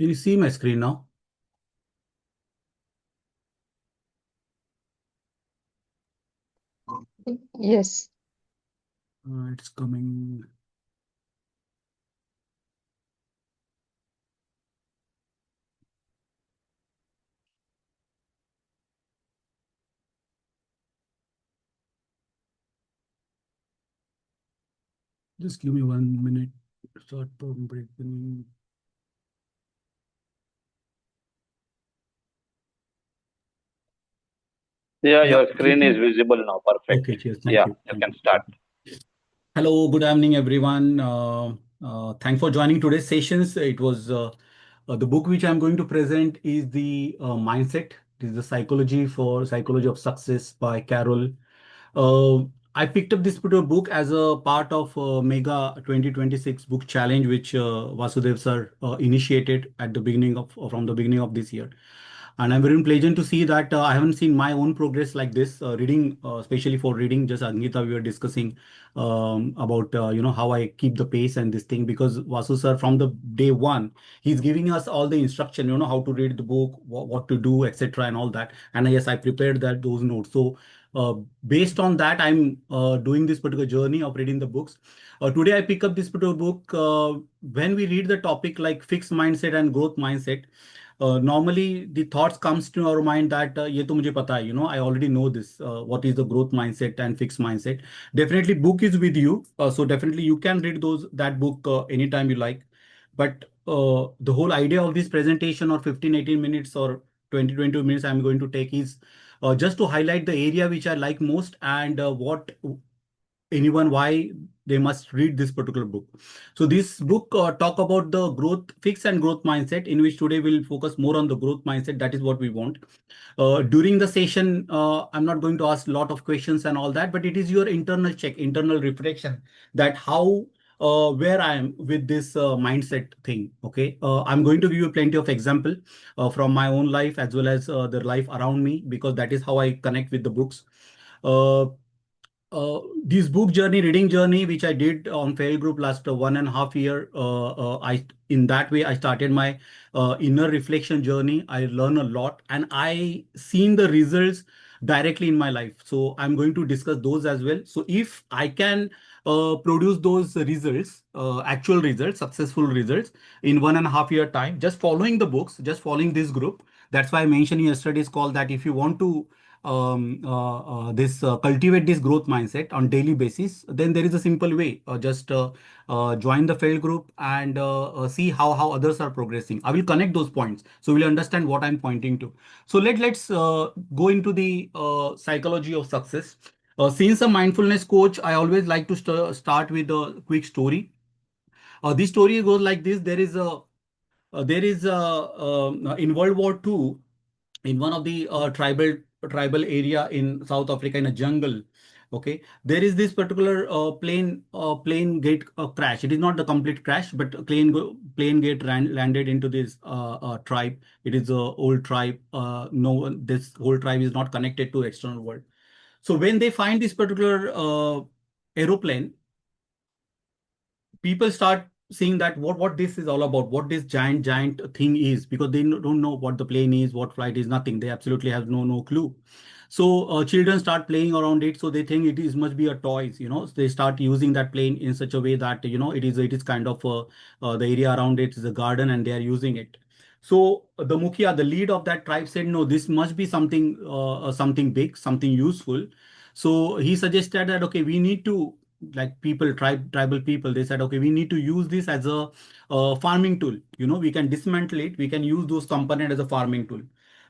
Can you see my screen now? Yes. It's coming. Just give me 1 minute. Start breaking. Yeah, Yeah. your screen is visible now. Perfect. Okay, cheers. Thank Yeah, you. you Thank can you. start. Hello, good evening, everyone. Thanks for joining today's sessions. It was the book which I'm going to present is the Mindset. It is the Psychology of Success by Carol. Uh, I picked up this particular book as a part of Mega 2026 book challenge, which Vasudev sir initiated at the beginning of from the beginning of this year. And I'm very pleasant to see that I haven't seen my own progress like this. Reading, especially for reading, just Angita, we were discussing about how I keep the pace and this thing because Vasu sir from the day one he's giving us all the instruction, how to read the book, what to do, etc. and all that. And yes, I prepared that those notes. So uh, based on that, I'm doing this particular journey of reading the books. Today, I pick up this particular book. When we read the topic like fixed mindset and growth mindset, normally the thoughts comes to our mind that ये तो मुझे पता है, I already know this. What is the growth mindset and fixed mindset? Definitely, book is with you, so definitely you can read that book anytime you like. But the whole idea of this presentation or 15-18 minutes or 20-22 minutes I'm going to take is just to highlight the area which I like most and what anyone why they must read this particular book. So this book talk about the growth fix and growth mindset, in which today we'll focus more on the growth mindset. That is what we want. During the session, I'm not going to ask a lot of questions and all that, but it is your internal check, internal reflection that how where I am with this mindset thing. Okay, I'm going to give you plenty of example from my own life as well as the life around me, because that is how I connect with the books. Uh, this book journey, reading journey, which I did on FELD group last 1.5 year, I in that way I started my inner reflection journey. I learn a lot, and I seen the results directly in my life. So I'm going to discuss those as well. So if I can produce those results, actual results, successful results in 1.5 year time, just following the books, just following this group. That's why I mentioned in yesterday's call that if you want to this cultivate this growth mindset on daily basis, then there is a simple way. Just join the failed group and see how others are progressing. I will connect those points so we'll understand what I'm pointing to. So let's go into the psychology of success. Since a mindfulness coach, I always like to start with a quick story. This story goes like this. There is in World War II, in one of the tribal area in South Africa, in a jungle. Okay, there is this particular plane gate crash. It is not the complete crash, but a plane gate landed into this tribe. It is a old tribe. No one, this whole tribe is not connected to external world. So when they find this particular aeroplane, people start seeing that what this is all about, what this giant thing is, because they don't know what the plane is, what flight is, nothing. They absolutely have no clue. So children start playing around it, so they think it is must be a toys. So they start using that plane in such a way that it is kind of the area around it is a garden, and they are using it. So the mukhia, the lead of that tribe, said, no, this must be something big, something useful. So he suggested that, okay, we need to, like people, tribal people, they said, okay, we need to use this as a farming tool. We can dismantle it, we can use those components as a farming tool.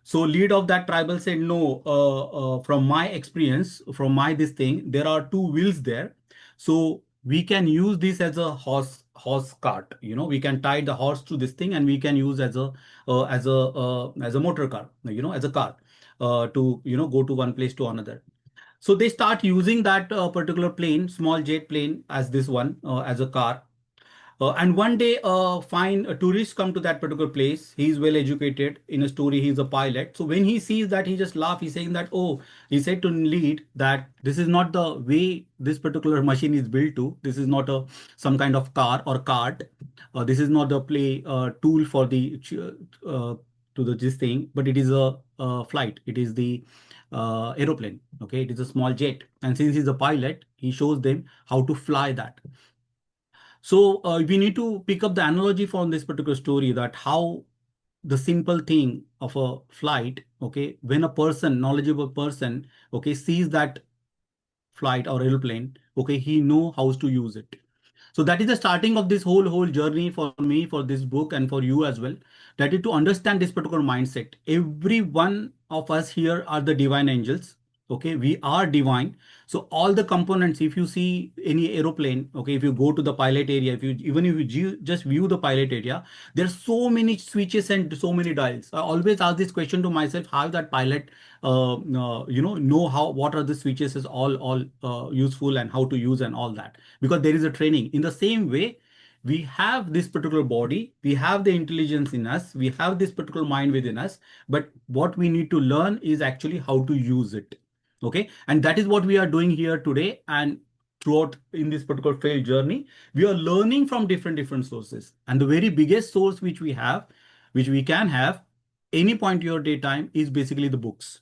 So lead of that tribal said, no, from my experience, from my this thing, there are two wheels there. So we can use this as a horse cart. We can tie the horse to this thing, and we can use as a motor car, as a car, to go to one place to another. So they start using that particular plane, small jet plane, as this one, as a car. And one day, fine, a tourist come to that particular place. He's well educated. In a story, he's a pilot. So when he sees that, he just laugh. He's saying that, oh, he said to lead that this is not the way this particular machine is built to. This is not a some kind of car or cart. This is not the play tool for the to the this thing, but it is a flight. It is the aeroplane. Okay, it is a small jet. And since he's a pilot, he shows them how to fly that. So we need to pick up the analogy from this particular story that how the simple thing of a flight, okay, when a person, knowledgeable person, okay, sees that flight or airplane, okay, he know how to use it. So that is the starting of this whole journey for me, for this book, and for you as well. That is to understand this particular mindset. Every one of us here are the divine angels. Okay, we are divine. So all the components, if you see any aeroplane, okay, if you go to the pilot area, if you even if you just view the pilot area, there are so many switches and so many dials. I always ask this question to myself: how that pilot, know how what are the switches is all useful and how to use and all that, because there is a training. In the same way, we have this particular body, we have the intelligence in us, we have this particular mind within us, but what we need to learn is actually how to use it. Okay, and that is what we are doing here today. And throughout in this particular failed journey, we are learning from different sources, and the very biggest source which we have, which we can have any point your daytime, is basically the books.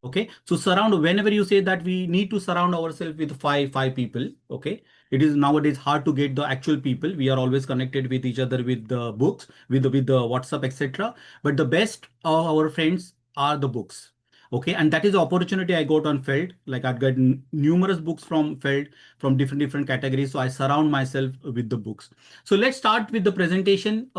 Okay, so surround, whenever you say that we need to surround ourselves with five people. Okay, it is nowadays hard to get the actual people. We are always connected with each other with the books, with the WhatsApp, etc. But the best of our friends are the books. Okay, and that is the opportunity I got on Feld. Like I've got numerous books from Feld, from different categories. So I surround myself with the books. So let's start with the presentation.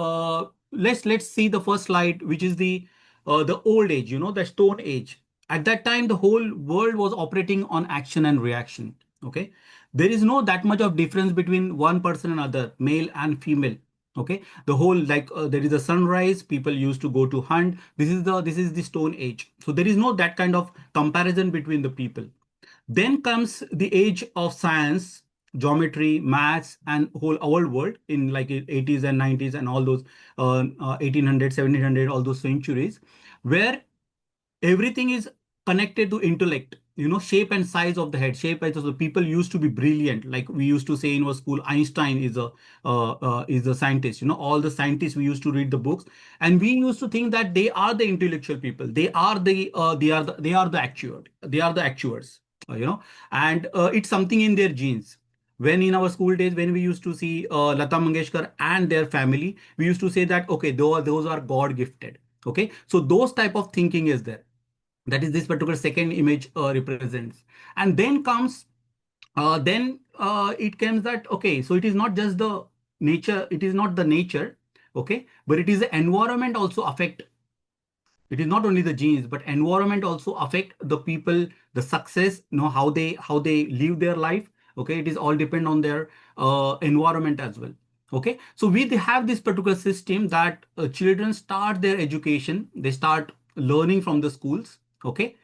Let's see the first slide, which is the old age, the stone age. At that time, the whole world was operating on action and reaction. Okay, there is no that much of difference between one person and other, male and female. Okay, the whole, like, there is a sunrise, people used to go to hunt. This is the stone age. So there is no that kind of comparison between the people. Then comes the age of science, geometry, maths, and whole our world in like 80s and 90s and all those 1800, 1700, all those centuries, where everything is connected to intellect, shape and size of the head, shape and size of the people used to be brilliant. Like we used to say in our school, Einstein is a scientist. All the scientists, we used to read the books, and we used to think that they are the intellectual people. They are the actuaries, and it's something in their genes. When in our school days, when we used to see Lata Mangeshkar and their family, we used to say that, okay, those are God gifted. Okay, so those type of thinking is there. That is this particular second image represents. And then it comes that, okay, so it is not just the nature, it is not the nature. Okay, but it is the environment also affect. It is not only the genes, but environment also affect the people, the success, how they live their life. Okay, it is all depend on their environment as well. Okay, so we have this particular system that children start their education, they start learning from the schools. Okay,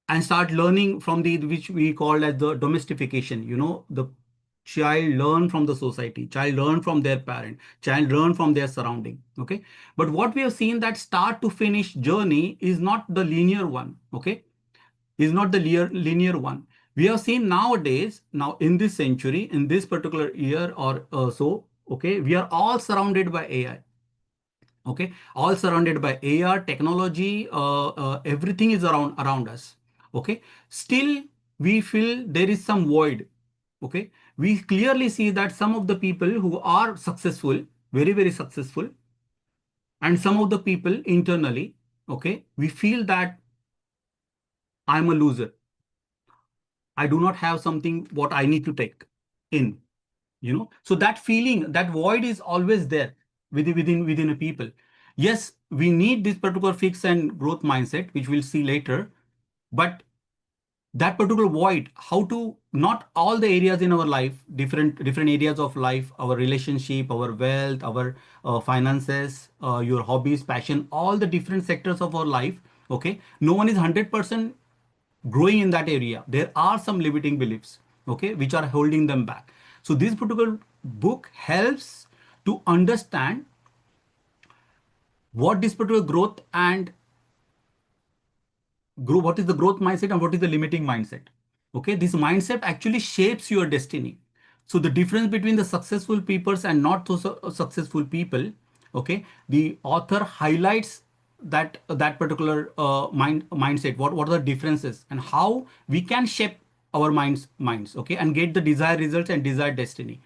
and start learning from the, which we call as the domestication. The child learn from the society, child learn from their parent, child learn from their surrounding. Okay, but what we have seen, that start to finish journey is not the linear one. Okay, is not the linear one. We have seen nowadays, now in this century, in this particular year or so. Okay, we are all surrounded by AI. Okay, all surrounded by AR technology. Everything is around us. Okay, still we feel there is some void. Okay, we clearly see that some of the people who are successful, very successful, and some of the people internally, okay, we feel that I'm a loser. I do not have something what I need to take in. So that feeling, that void is always there within a people. Yes, we need this particular fix and growth mindset, which we'll see later. But that particular void, how to, not all the areas in our life, different areas of life, our relationship, our wealth, our finances, your hobbies, passion, all the different sectors of our life. Okay, no one is 100% growing in that area. There are some limiting beliefs. okay, which are holding them back. So this particular book helps to understand what this particular growth and grow, what is the growth mindset and what is the limiting mindset. Okay, this mindset actually shapes your destiny. So the difference between the successful peoples and not so successful people, okay, the author highlights that particular mindset, what are the differences and how we can shape our minds, okay, and get the desired results and desired destiny.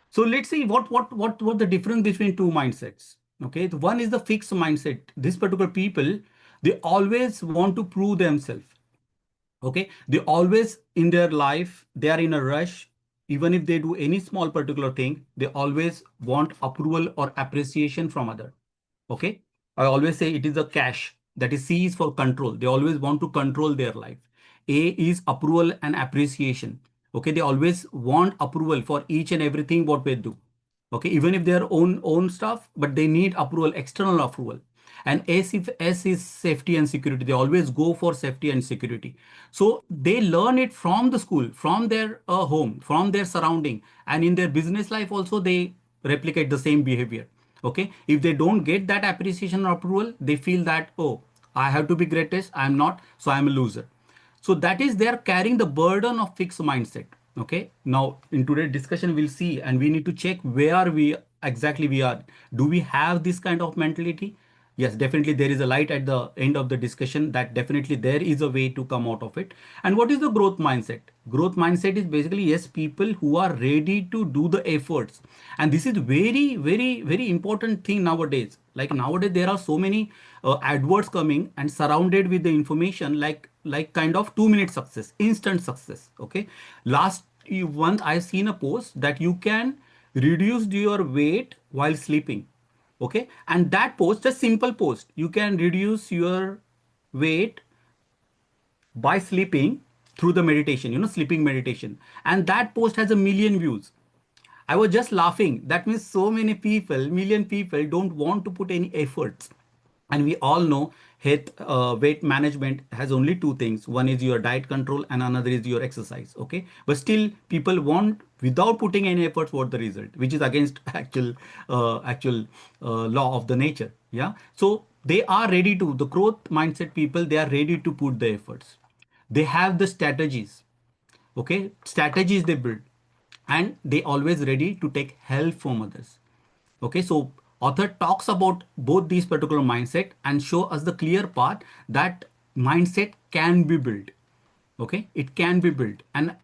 So let's see what the difference between two mindsets. Okay, the one is the fixed mindset. This particular people, they always want to prove themselves. Okay, they always in their life they are in a rush. Even if they do any small particular thing, they always want approval or appreciation from other. Okay, I always say it is a cash. That is, C is for control. They always want to control their life. A is approval and appreciation. Okay, they always want approval for each and everything what they do. Okay, even if their own stuff, but they need approval, external approval. And S is safety and security. They always go for safety and security. So they learn it from the school, from their home, from their surrounding, and in their business life also they replicate the same behavior. Okay, if they don't get that appreciation or approval, they feel that, oh, I have to be greatest, I'm not, so I'm a loser. So that is, they are carrying the burden of fixed mindset. Okay, now in today's discussion we'll see, and we need to check where we exactly we are. Do we have this kind of mentality? Yes, definitely there is a light at the end of the discussion, that definitely there is a way to come out of it. And what is the growth mindset? Growth mindset is basically, yes, people who are ready to do the efforts. And this is very important thing nowadays. Like nowadays there are so many adverts coming and surrounded with the information, like kind of 2 minute success, instant success. Okay, last once I've seen a post that you can reduce your weight while sleeping. Okay, and that post, a simple post, you can reduce your weight by sleeping through the meditation, sleeping meditation, and that post has a million views. I was just laughing. That means so many people, million people, don't want to put any efforts. And we all know health, weight management has only two things. One is your diet control, and another is your exercise. Okay, but still people want without putting any efforts what the result, which is against actual law of the nature. Yeah, so they are ready to, the growth mindset people, they are ready to put the efforts. They have the strategies. Okay, strategies they build, and they always ready to take help from others. Okay, so author talks about both these particular mindset and show us the clear path that mindset can be built. Okay, it can be built, and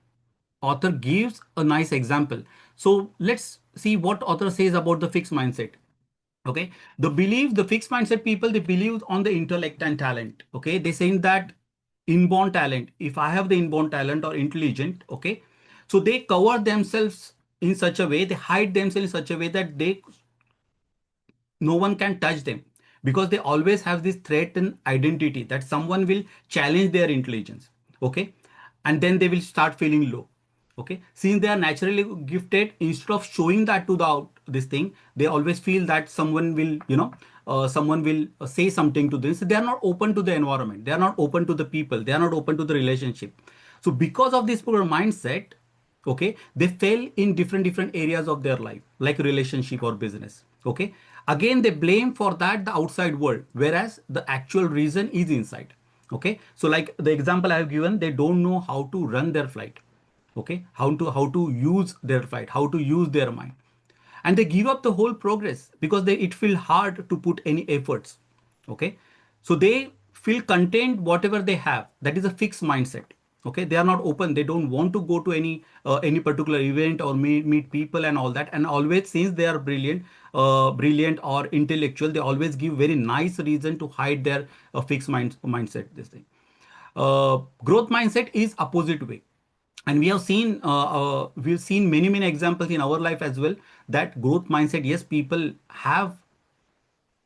author gives a nice example. So let's see what author says about the fixed mindset. Okay, the fixed mindset people, they believe on the intellect and talent. Okay, they saying that inborn talent, if I have the inborn talent or intelligent, okay, so they cover themselves in such a way, they hide themselves in such a way that they, no one can touch them, because they always have this threat and identity that someone will challenge their intelligence. Okay, and then they will start feeling low. Okay, since they are naturally gifted, instead of showing that to the this thing, they always feel that someone will, someone will say something to this. They are not open to the environment, they are not open to the people, they are not open to the relationship. So because of this poor mindset, okay, they fail in different areas of their life, like relationship or business. Okay, again they blame for that the outside world, whereas the actual reason is inside. Okay, so like the example I have given, they don't know how to run their flight. Okay, how to use their flight, how to use their mind, and they give up the whole progress because it feel hard to put any efforts. Okay, so they feel content whatever they have. That is a fixed mindset. Okay, they are not open, they don't want to go to any particular event or meet people and all that. And always, since they are brilliant or intellectual, they always give very nice reason to hide their fixed mindset, this thing. Growth mindset is opposite way, and we've seen many examples in our life as well, that growth mindset, yes, people have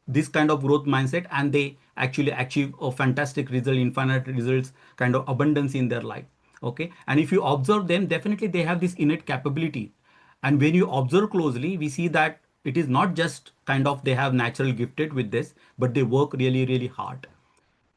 this kind of growth mindset, and they actually achieve a fantastic result, infinite results, kind of abundance in their life. Okay, and if you observe them, definitely they have this innate capability. And when you observe closely, we see that it is not just kind of they have natural gifted with this, but they work really hard.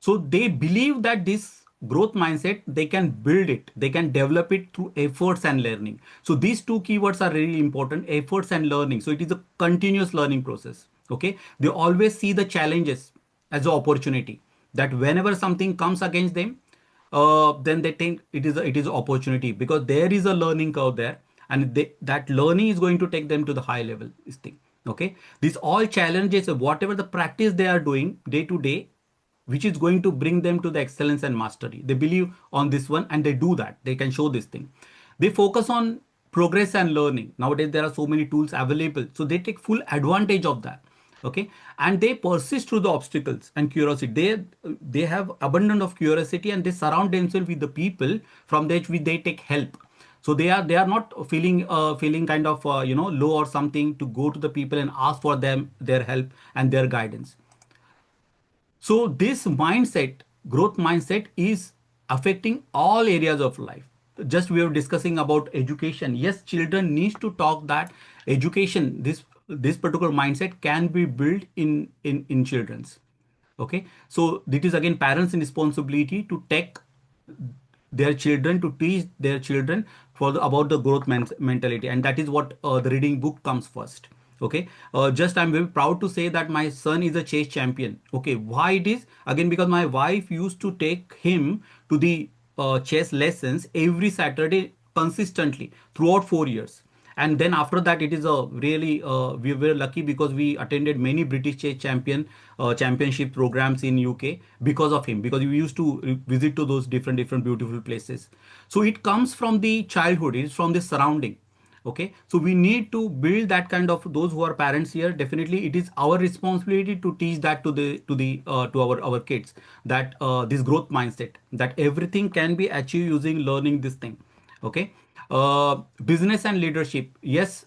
So they believe that this growth mindset, they can build it, they can develop it through efforts and learning. So these two keywords are really important, efforts and learning. So it is a continuous learning process. Okay, they always see the challenges as an opportunity, that whenever something comes against them, then they think it is an opportunity, because there is a learning curve there, and that learning is going to take them to the high level this thing. Okay, these all challenges, whatever the practice they are doing day to day, which is going to bring them to the excellence and mastery, they believe on this one, and they do that, they can show this thing. They focus on progress and learning. Nowadays there are so many tools available, so they take full advantage of that. Okay, and they persist through the obstacles and curiosity. They have abundance of curiosity, and they surround themselves with the people from which they take help. So they are not feeling kind of low or something, to go to the people and ask for them their help and their guidance. So this mindset, growth mindset, is affecting all areas of life. Just we were discussing about education. Yes, children needs to talk that education, this particular mindset can be built in children's. Okay, so it is again parents' responsibility to take their children, to teach their children about the growth mentality, and that is what the reading book comes first. Okay, just I'm very proud to say that my son is a chess champion. Okay, why it is? Again, because my wife used to take him to the chess lessons every Saturday consistently throughout 4 years. And then after that, it is a really we were lucky, because we attended many British chess championship programs in UK because of him, because we used to visit to those different beautiful places. So it comes from the childhood, it is from the surrounding. Okay, so we need to build that kind of, those who are parents here, definitely it is our responsibility to teach that to our kids, that this growth mindset, that everything can be achieved using learning this thing. Okay, business and leadership, yes,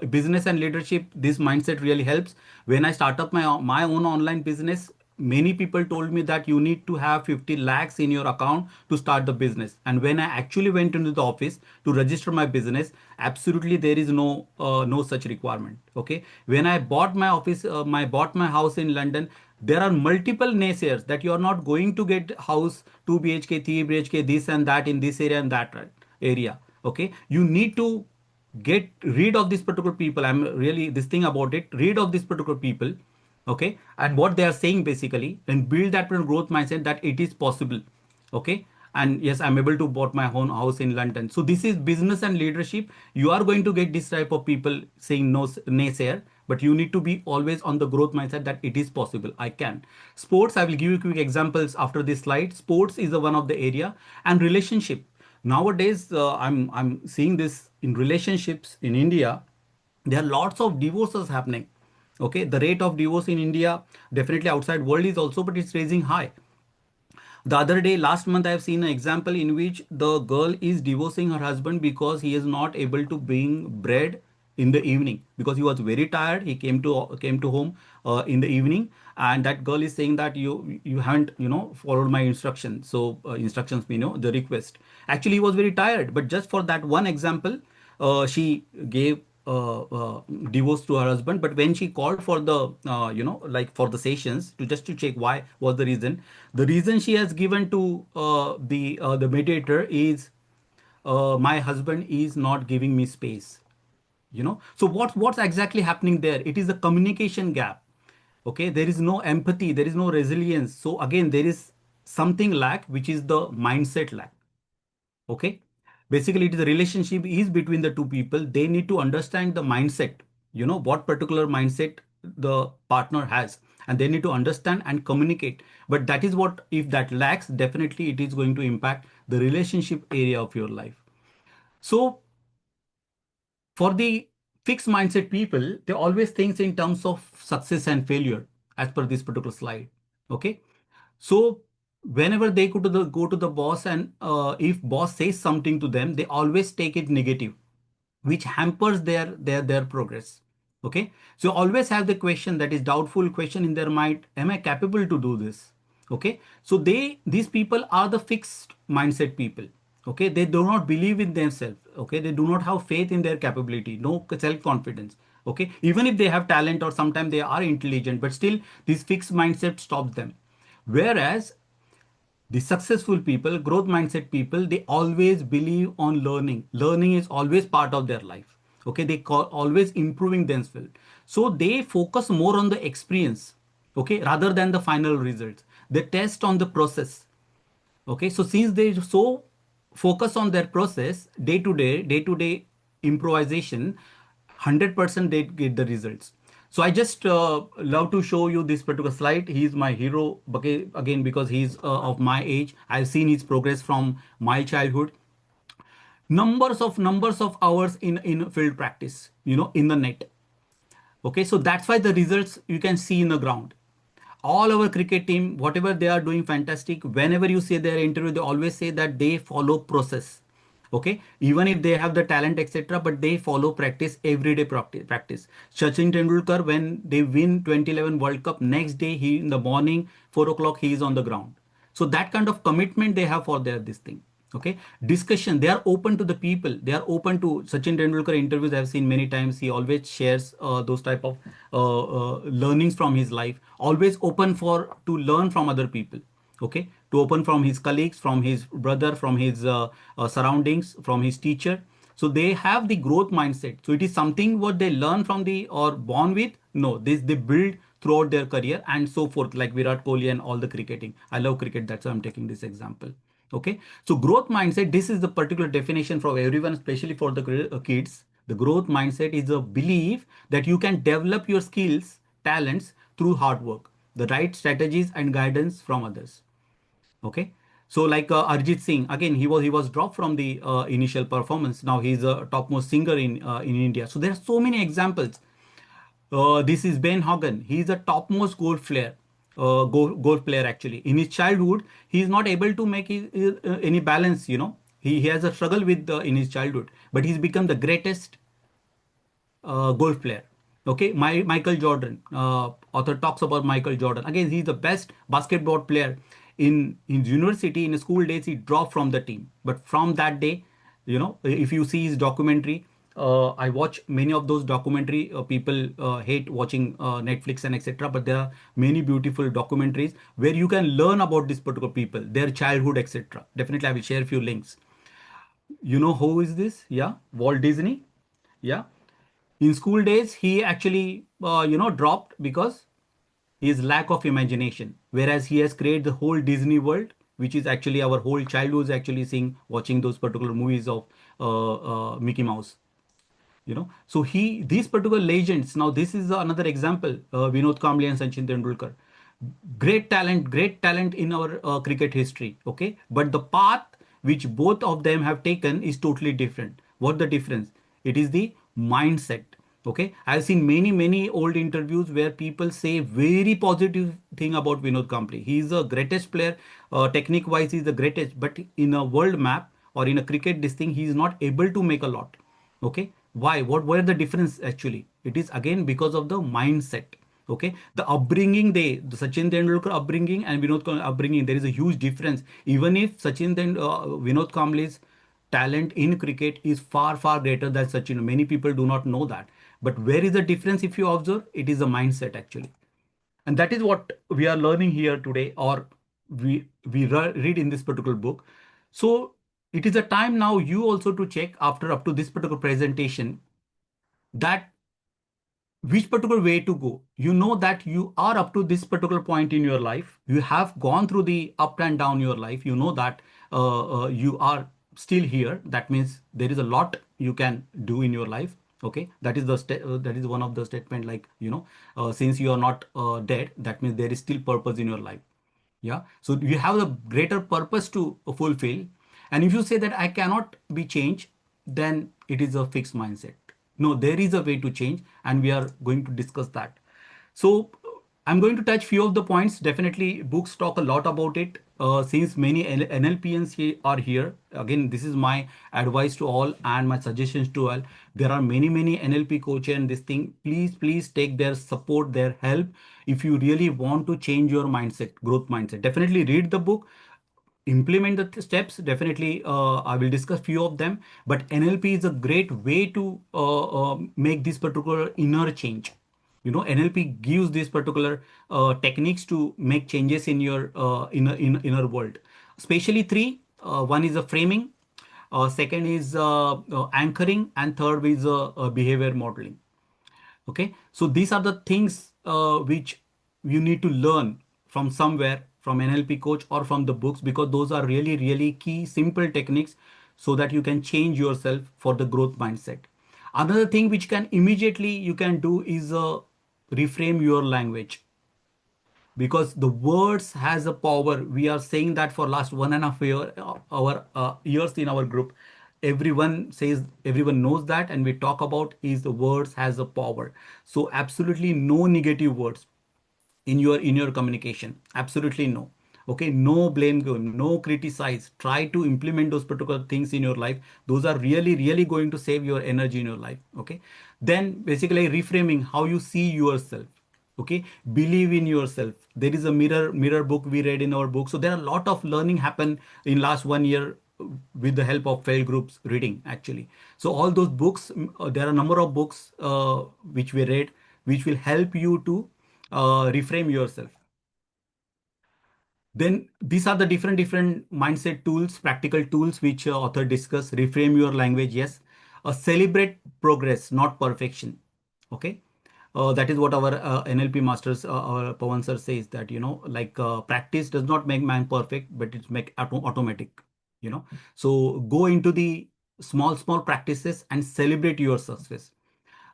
business and leadership, this mindset really helps. When I start up my own online business, many people told me that you need to have 50 lakhs in your account to start the business. And when I actually went into the office to register my business, absolutely there is no such requirement. Okay, when I bought my office, my bought my house in London, there are multiple naysayers that you are not going to get house 2 bhk 3 bhk this and that in this area and that area. Okay, you need to get rid of this particular people. I'm really this thing about it, rid of this particular people. Okay, and what they are saying basically, and build that growth mindset that it is possible. Okay, and yes, I'm able to bought my own house in London. So this is business and leadership. You are going to get this type of people saying no, naysayer, but you need to be always on the growth mindset that it is possible, I can. Sports, I will give you quick examples after this slide. Sports is the one of the area. And relationship, nowadays I'm seeing this in relationships in India. There are lots of divorces happening. Okay, the rate of divorce in India, definitely outside world is also, but it's raising high. The other day, last month, I have seen an example in which the girl is divorcing her husband because he is not able to bring bread in the evening, because he was very tired. He came to home in the evening, and that girl is saying that you haven't followed my instructions. So instructions, the request. Actually, he was very tired, but just for that one example, she gave divorce to her husband. But when she called for the like for the sessions, to check why was the reason she has given to the mediator is, my husband is not giving me space. So what's exactly happening there? It is a communication gap. Okay, there is no empathy, there is no resilience. So again, there is something lack, which is the mindset lack. Okay, basically it is a relationship is between the two people. They need to understand the mindset, what particular mindset the partner has, and they need to understand and communicate. But that is what, if that lacks, definitely it is going to impact the relationship area of your life. So for the fixed mindset people, they always think in terms of success and failure, as per this particular slide. Okay, so whenever they go to the boss, and if boss says something to them, they always take it negative, which hampers their progress. Okay, so always have the question, that is doubtful question in their mind: am I capable to do this? Okay, so these people are the fixed mindset people. Okay, they do not believe in themselves. Okay, they do not have faith in their capability, no self confidence. Okay, even if they have talent or sometimes they are intelligent, but still this fixed mindset stops them. Whereas The successful people, growth mindset people, they always believe on learning. Learning is always part of their life. Okay, they call always improving themselves. So they focus more on the experience, okay, rather than the final results. They test on the process. Okay, so since they so focus on their process, day to day improvisation, 100% they get the results. So I just love to show you this particular slide. He's my hero, okay, again, because he's of my age. I've seen his progress from my childhood. Numbers of hours in field practice, in the net. Okay, so that's why the results you can see in the ground. All our cricket team, whatever they are doing, fantastic. Whenever you see their interview, they always say that they follow process. Okay, even if they have the talent, etc., but they follow practice, everyday practice. Sachin Tendulkar, when they win 2011 World Cup, next day he in the morning 4 o'clock he is on the ground. So that kind of commitment they have for their this thing. Okay, discussion, they are open to the people. They are open to Sachin Tendulkar interviews. I've seen many times. He always shares those type of learnings from his life. Always open for to learn from other people. Okay, to open from his colleagues, from his brother, from his surroundings, from his teacher. So they have the growth mindset. So it is something what they learn from the or born with. No, this they build throughout their career and so forth, like Virat Kohli and all the cricketing. I love cricket, that's why I'm taking this example. Okay, so growth mindset, this is the particular definition for everyone, especially for the kids. The growth mindset is a belief that you can develop your skills, talents through hard work, the right strategies and guidance from others. Okay, so like Arjit Singh, again, he was dropped from the initial performance. Now he's a topmost singer in India. So there are so many examples. This is Ben Hogan. He is a topmost golf player actually. In his childhood, he is not able to make any balance. He has a struggle with in his childhood, but he's become the greatest golf player. Okay, Michael Jordan. Author talks about Michael Jordan. Again, he's the best basketball player. In university, in school days, he dropped from the team. But from that day, if you see his documentary, I watch many of those documentary. People hate watching Netflix and etc. But there are many beautiful documentaries where you can learn about these particular people, their childhood, etc. Definitely, I will share a few links. You know who is this? Yeah, Walt Disney. Yeah, in school days he actually dropped because his lack of imagination, whereas he has created the whole Disney world, which is actually our whole childhood is actually seeing watching those particular movies of Mickey Mouse. So these particular legends. Now this is another example. Vinod Kamble and Sachin Tendulkar, great talent in our cricket history. Okay, but the path which both of them have taken is totally different. What the difference? It is the mindset. Okay, I've seen many old interviews where people say very positive thing about Vinod Kamble. He is the greatest player, technique wise he is the greatest, but in a world map or in a cricket this thing he is not able to make a lot. Okay, why? What were the difference actually? It is again because of the mindset. Okay, the upbringing, the Sachin Tendulkar upbringing and Vinod Kamble upbringing, there is a huge difference. Even if Vinod Kamble's talent in cricket is far greater than Sachin, many people do not know that. But where is the difference? If you observe, it is a mindset actually. And that is what we are learning here today, or read in this particular book. So it is a time now you also to check after up to this particular presentation, that which particular way to go. You know that you are up to this particular point in your life. You have gone through the up and down your life. You know that you are still here. That means there is a lot you can do in your life. Okay, that is that is one of the statement, like since you are not dead, that means there is still purpose in your life. Yeah, so you have a greater purpose to fulfill. And if you say that I cannot be changed, then it is a fixed mindset. No, there is a way to change, and we are going to discuss that. So I'm going to touch few of the points. Definitely books talk a lot about it. Since many NLPNs are here, again, this is my advice to all and my suggestions to all. There are many NLP coaches and this thing. Please take their support, their help. If you really want to change your mindset, growth mindset, definitely read the book, implement the steps. Definitely I will discuss few of them. But NLP is a great way to make this particular inner change. NLP gives this particular techniques to make changes in your inner world. Especially three. One is a framing, second is anchoring, and third is behavior modeling. Okay, so these are the things which you need to learn from somewhere, from NLP coach or from the books, because those are really really key simple techniques so that you can change yourself for the growth mindset. Another thing which can immediately you can do is reframe your language, because the words has a power. We are saying that for last 1.5 year our years in our group. Everyone says, everyone knows that, and we talk about is the words has a power. So absolutely no negative words in your communication, absolutely no. Okay, no blame game, no criticize, try to implement those particular things in your life. Those are really really going to save your energy in your life. Okay, then basically reframing how you see yourself. Okay, believe in yourself. There is a mirror book we read in our book, so there are a lot of learning happen in last 1 year with the help of fail groups reading actually. So all those books, there are a number of books which we read, which will help you to reframe yourself. Then these are the different mindset tools, practical tools which author discuss. Reframe your language, yes. Celebrate progress, not perfection. Okay, that is what our NLP masters, our Pawan sir says, that like practice does not make man perfect, but it's make automatic. So go into the small practices and celebrate your success.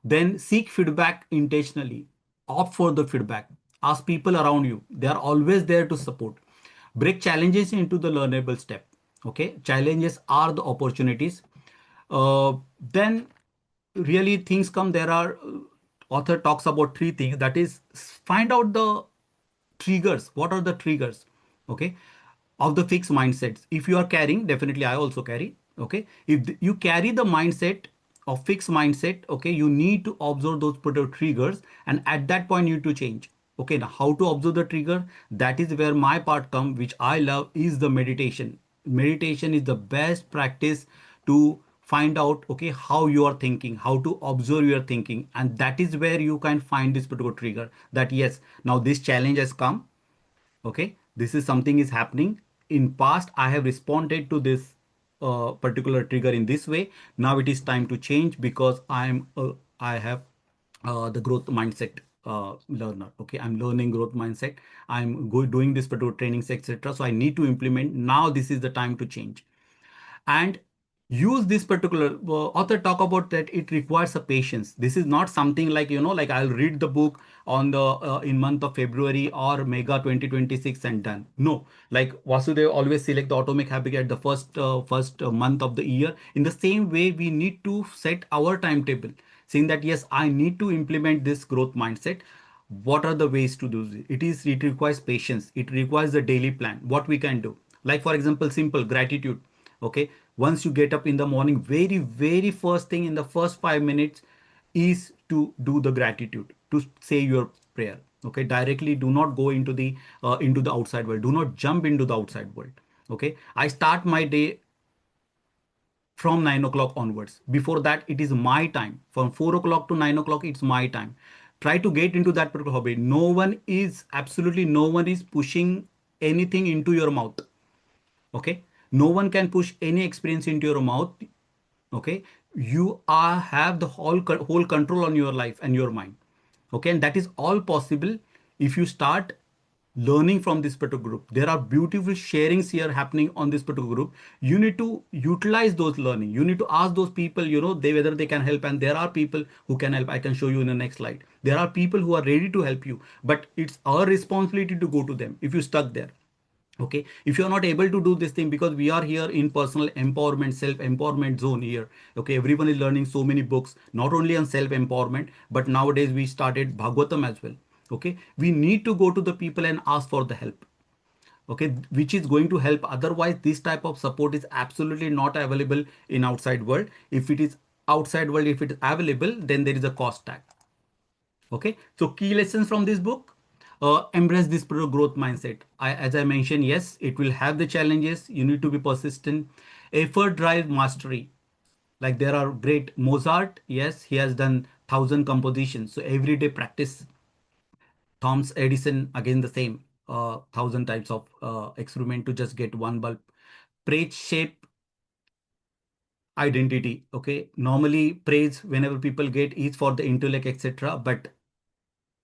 Then seek feedback intentionally. Opt for the feedback. Ask people around you. They are always there to support. Break challenges into the learnable step. Okay, challenges are the opportunities. Then really things come. There are author talks about three things. That is, find out the triggers. What are the triggers? Okay, of the fixed mindsets. If you are carrying, definitely I also carry. Okay, if you carry the mindset of fixed mindset, okay, you need to observe those particular triggers, and at that point you need to change. Okay, now how to observe the trigger? That is where my part come, which I love, is the meditation. Meditation is the best practice to find out, okay, how you are thinking, how to observe your thinking, and that is where you can find this particular trigger, that yes, now this challenge has come. Okay, this is something is happening. In past I have responded to this particular trigger in this way. Now it is time to change, because I have the growth mindset learner. Okay, I'm learning growth mindset. Doing this particular trainings, etc. So I need to implement. Now this is the time to change and use this particular author talk about that it requires a patience. This is not something like, like I'll read the book on the in month of February or mega 2026 and done. No, like Vasudev always select the atomic habit at the first month of the year. In the same way, we need to set our timetable, saying that yes, I need to implement this growth mindset. What are the ways to do this? It requires patience. It requires a daily plan. What we can do, like for example, simple gratitude. Okay, once you get up in the morning, very first thing in the first 5 minutes is to do the gratitude, to say your prayer. Okay, directly do not go into the outside world. Do not jump into the outside world. Okay, I start my day from 9 o'clock onwards. Before that, it is my time. From 4 o'clock to 9 o'clock, it's my time. Try to get into that particular hobby. Absolutely no one is pushing anything into your mouth. Okay, no one can push any experience into your mouth. Okay, you are have the whole control on your life and your mind. Okay, and that is all possible if you start learning from this particular group. There are beautiful sharings here happening on this particular group. You need to utilize those learning. You need to ask those people, they whether they can help, and there are people who can help. I can show you in the next slide. There are people who are ready to help you, but it's our responsibility to go to them if you stuck there. Okay, if you are not able to do this thing, because we are here in personal empowerment, self empowerment zone here. Okay, everyone is learning so many books, not only on self empowerment, but nowadays we started Bhagavatam as well. Okay, we need to go to the people and ask for the help. Okay, which is going to help. Otherwise this type of support is absolutely not available in outside world. If it is outside world, if it is available, then there is a cost tag. Okay, so key lessons from this book: embrace this pro growth mindset. As I mentioned, yes, it will have the challenges. You need to be persistent. Effort drive mastery. Like there are great Mozart, yes, he has done 1,000 compositions. So everyday practice. Thomas Edison, again the same. thousand types of experiment to just get one bulb. Praise shape identity. Okay, normally praise whenever people get is for the intellect, etc. But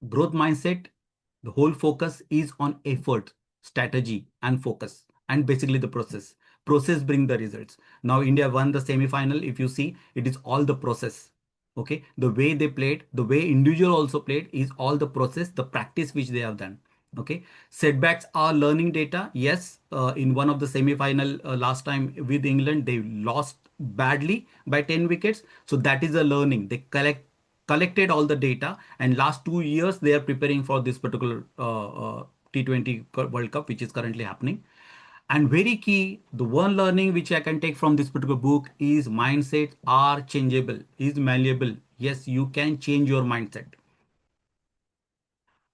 growth mindset, the whole focus is on effort, strategy, and focus, and basically the process. Process bring the results. Now India won the semi-final. If you see, it is all the process. Okay, the way they played, the way individual also played is all the process, the practice which they have done. Okay, setbacks are learning data. Yes, in one of the semi-final last time with England, they lost badly by 10 wickets. So that is a learning. They collected all the data, and last 2 years they are preparing for this particular T20 World Cup, which is currently happening. And very key, the one learning which I can take from this particular book is mindsets are changeable, is malleable. Yes, you can change your mindset.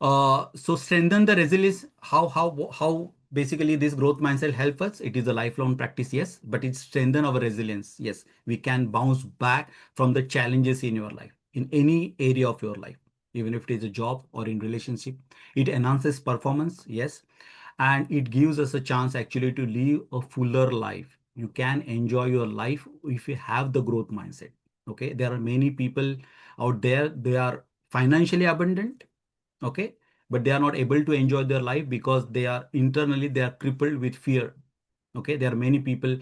So strengthen the resilience. How basically this growth mindset help us? It is a lifelong practice, yes, but it strengthen our resilience. Yes, we can bounce back from the challenges in your life, in any area of your life, even if it is a job or in relationship. It enhances performance, yes, and it gives us a chance actually to live a fuller life. You can enjoy your life if you have the growth mindset. Okay, there are many people out there, they are financially abundant, okay, but they are not able to enjoy their life because they are internally they are crippled with fear. Okay, there are many people,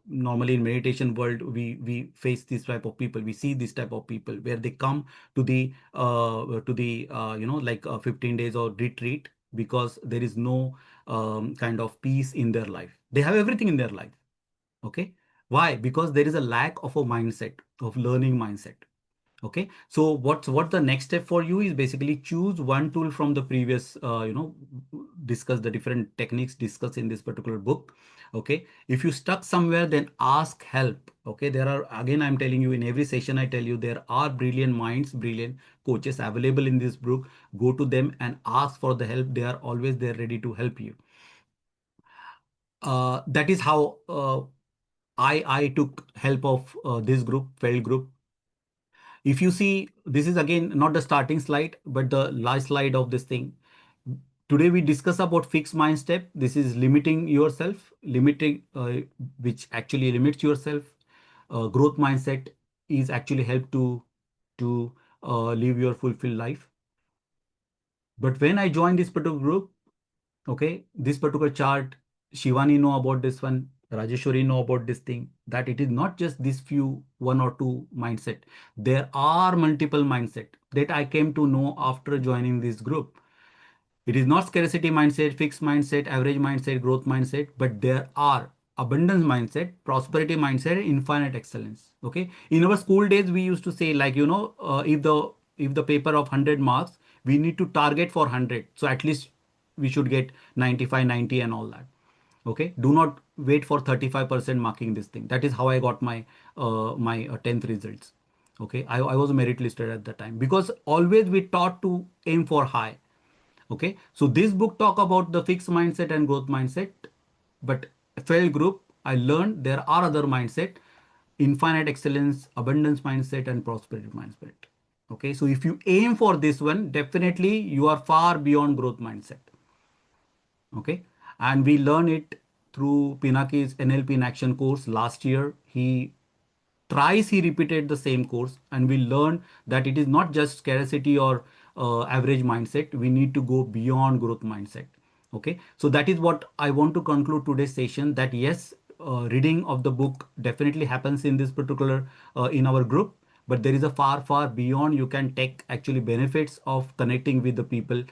normally in meditation world we face this type of people, we see this type of people where they come to the like 15 days or retreat because there is no kind of peace in their life. They have everything in their life. Okay, why? Because there is a lack of a mindset, of learning mindset. Okay, so what the next step for you is basically choose one tool from the previous discuss the different techniques discussed in this particular book. Okay, if you stuck somewhere, then ask help. Okay, there are, again I'm telling you, in every session I tell you there are brilliant minds, brilliant coaches available in this book. Go to them and ask for the help. They are always there ready to help you. That is how I took help of this group, FELD group. If you see, this is again not the starting slide, but the last slide of this thing. Today we discuss about fixed mind step. This is limiting yourself, limiting, which actually limits yourself. Growth mindset is actually help to live your fulfilled life. But when I joined this particular group, okay, this particular chart, Shivani know about this one, Rajeshwari know about this thing, that it is not just this few one or two mindset. There are multiple mindset that I came to know after joining this group. It is not scarcity mindset, fixed mindset, average mindset, growth mindset, but there are abundance mindset, prosperity mindset, infinite excellence. Okay. In our school days, we used to say like, if the paper of 100 marks, we need to target for 100. So at least we should get 95, 90 and all that. Okay. Do not wait for 35% marking this thing. That is how I got my 10th results. Okay. I was a merit listed at the time because always we taught to aim for high. Okay, so this book talk about the fixed mindset and growth mindset, but FELD group, I learned there are other mindset, infinite excellence, abundance mindset, and prosperity mindset. Okay, so if you aim for this one, definitely you are far beyond growth mindset. Okay, and we learn it through Pinaki's NLP in Action course last year. Thrice he repeated the same course, and we learned that it is not just scarcity or average mindset. We need to go beyond growth mindset. Okay, so that is what I want to conclude today's session, that yes, reading of the book definitely happens in this particular in our group, but there is a far beyond. You can take actually benefits of connecting with the people.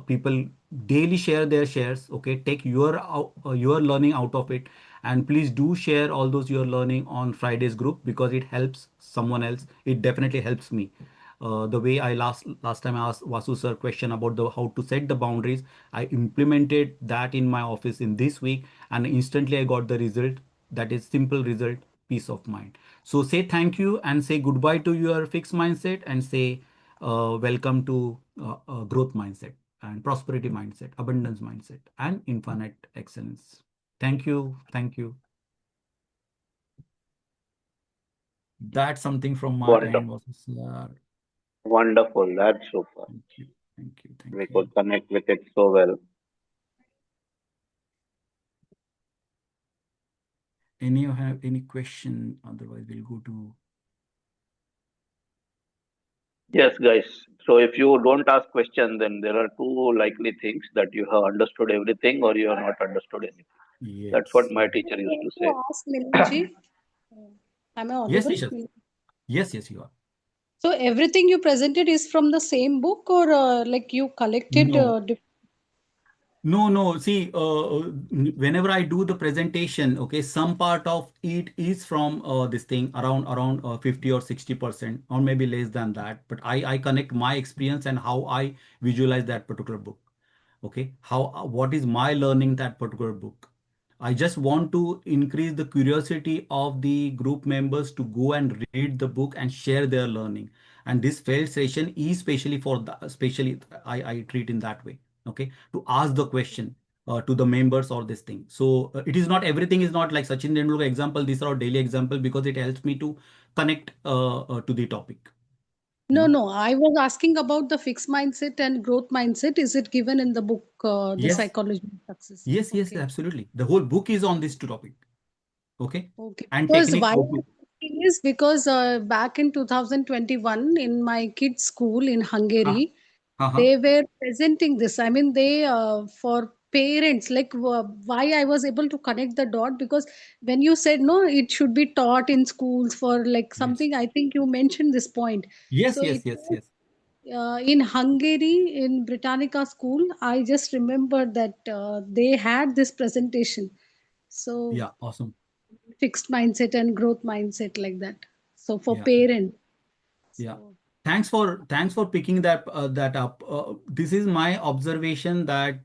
People daily share their shares. Okay, take your learning out of it, and please do share all those you're learning on Friday's group because it helps someone else. It definitely helps me. The way I last time I asked Vasu sir question about the how to set the boundaries, I implemented that in my office in this week, and instantly I got the result. That is simple result, peace of mind. So say thank you and say goodbye to your fixed mindset and say welcome to growth mindset and prosperity mindset, abundance mindset, and infinite excellence. Thank you. Thank you. That's something from my end. Wonderful. Was Wonderful. That's super. Thank you. Thank you. We Thank you. could connect with it so well. Any of have any question? Otherwise, we'll go to. Yes, guys. So if you don't ask question, then there are two likely things that you have understood everything or you have not understood anything. That's what Yes. my I teacher used want to to say. ask Milindji, am I Yes, audible? Nisha. Yes, yes, you are. So everything you presented is from the same book, or like you collected? No, no, no. See, whenever I do the presentation, okay, some part of it is from this thing around 50 or 60%, or maybe less than that. But I connect my experience and how I visualize that particular book. Okay, how what is my learning that particular book. I just want to increase the curiosity of the group members to go and read the book and share their learning. And this failed session is especially for the, especially I treat in that way. Okay, to ask the question to the members or this thing. So it is not everything is not like Sachin Tendulkar example. These are daily example because it helps me to connect to the topic. You no, know. no. I was asking about the fixed mindset and growth mindset. Is it given in the book, The Yes, Psychology of Success? yes, yes, Okay. absolutely. The whole book is on this topic. Okay, Okay, and because technique why how I'm to. asking is because back in 2021 in my kids' school in Uh, Hungary, uh-huh. they were presenting this. I mean, they for parents, like why I was able to connect the dot because when you said no, it should be taught in schools for like Yes. something. I think you mentioned this point. Yes, So yes, it yes, was yes. in Hungary in Britannica school. I just remember that they had this presentation. So Yeah, awesome. fixed mindset and growth mindset like that, so for Yeah, parent. yeah. So Thanks for picking that up. This is my observation that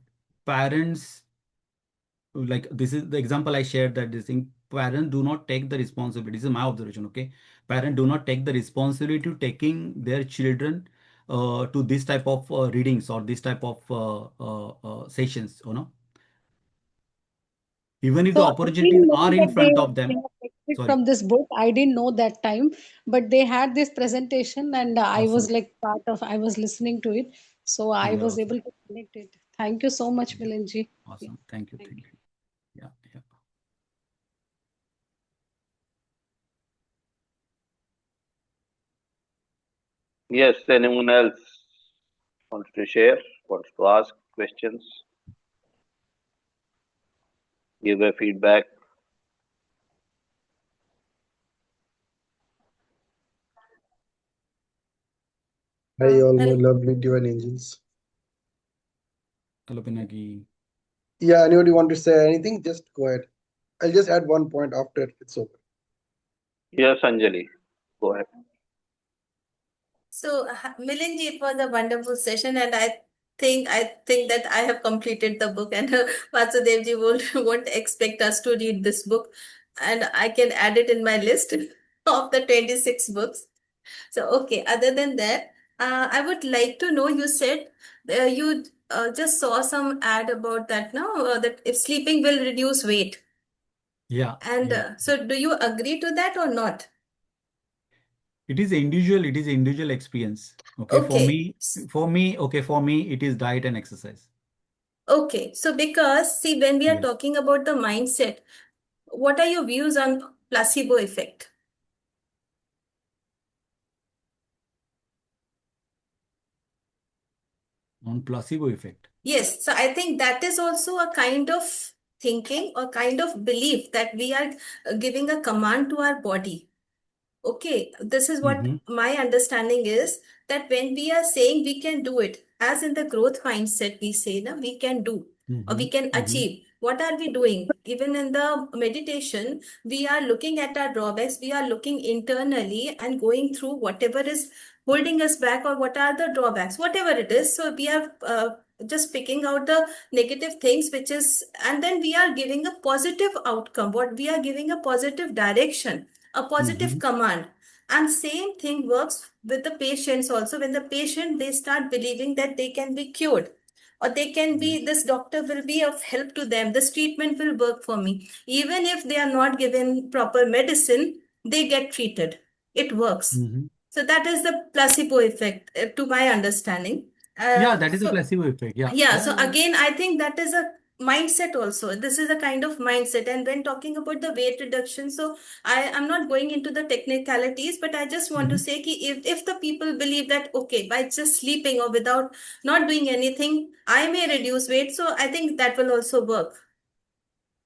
parents, like this is the example I shared, that this thing, parents do not take the responsibility. This is my observation. Okay, parents do not take the responsibility to taking their children to this type of readings or this type of sessions. Even if so the I opportunities didn't know are in that they front of them. have texted Sorry. from this book. I didn't know that time, but they had this presentation and I was Awesome. like part of, I was listening to it, so I You are was awesome. able to connect it. Thank you so much, Yeah. Milinji. Yeah, Awesome. Thank you. thank Thank you. you. Yeah. Yeah. Yes, anyone else wants to share, wants to ask questions, give a feedback? Hi, all my Hello. lovely divine angels. Hello, Pinaki. Yeah, anybody want to say anything? Just go ahead. I'll just add one point after it's over. Yes, Anjali, go ahead. So, Milinji, it was a wonderful session, and I think that I have completed the book, and Vasudevji won't expect us to read this book, and I can add it in my list of the 26 books. So, okay. Other than that, I would like to know. You said you just saw some ad about that now that if sleeping will reduce weight, Yeah. and Yeah. so do you agree to that or not? It is individual. It is individual experience. Okay. For Okay. me, okay. For me, it is diet and exercise. Okay, so because see, when we are Yes. talking about the mindset, what are your views on placebo effect? On placebo effect. Yes, so I think that is also a kind of thinking or kind of belief that we are giving a command to our body. Okay, this is what Mm-hmm. my understanding is that when we are saying we can do it, as in the growth mindset, we say, na, we can do or Mm-hmm. we can Mm-hmm. achieve. What are we doing? Even in the meditation, we are looking at our drawbacks, we are looking internally and going through whatever is holding us back or what are the drawbacks, whatever it is. So we are just picking out the negative things, which is, and then we are giving a positive outcome, what we are giving a positive direction, a positive Mm-hmm. command. And same thing works with the patients also. When the patient, they start believing that they can be cured or they can be, Yes. this doctor will be of help to them, this treatment will work for me, even if they are not given proper medicine, they get treated, it works. Mm-hmm. So that is the placebo effect, to my understanding. Yeah, that is a So placebo effect. Yeah. yeah, Yeah. so Yeah. again, I think that is a mindset also. This is a kind of mindset. And when talking about the weight reduction, so I am not going into the technicalities, but I just want to say ki if the people believe that okay, by just sleeping or without not doing anything, I may reduce weight, so I think that will also work.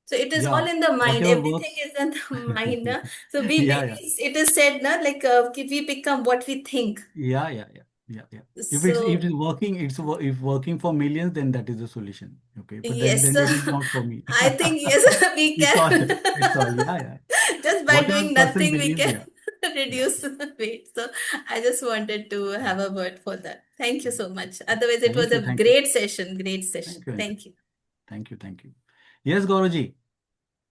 So it is all Yeah, in the mind. whatever Everything works. is in the mind. Na? So Yeah, yeah. it is said na, like we become what we think. Yeah, yeah, yeah, yeah, yeah. If So it's working, if working for millions, then that is the solution. Okay, but yes, then so it is not for me. I think yes, we It's all, can. it's all. Yeah, yeah. Just by Whatever doing person nothing, we believes, can yeah, yeah, reduce the weight. So I just wanted to yeah. have a word for that. Thank you Yeah. so much. Otherwise, it was Thank you, a thank you, great session. Great session. thank you, Anchal. Thank you. Thank you, thank you. Yes, Gauraji.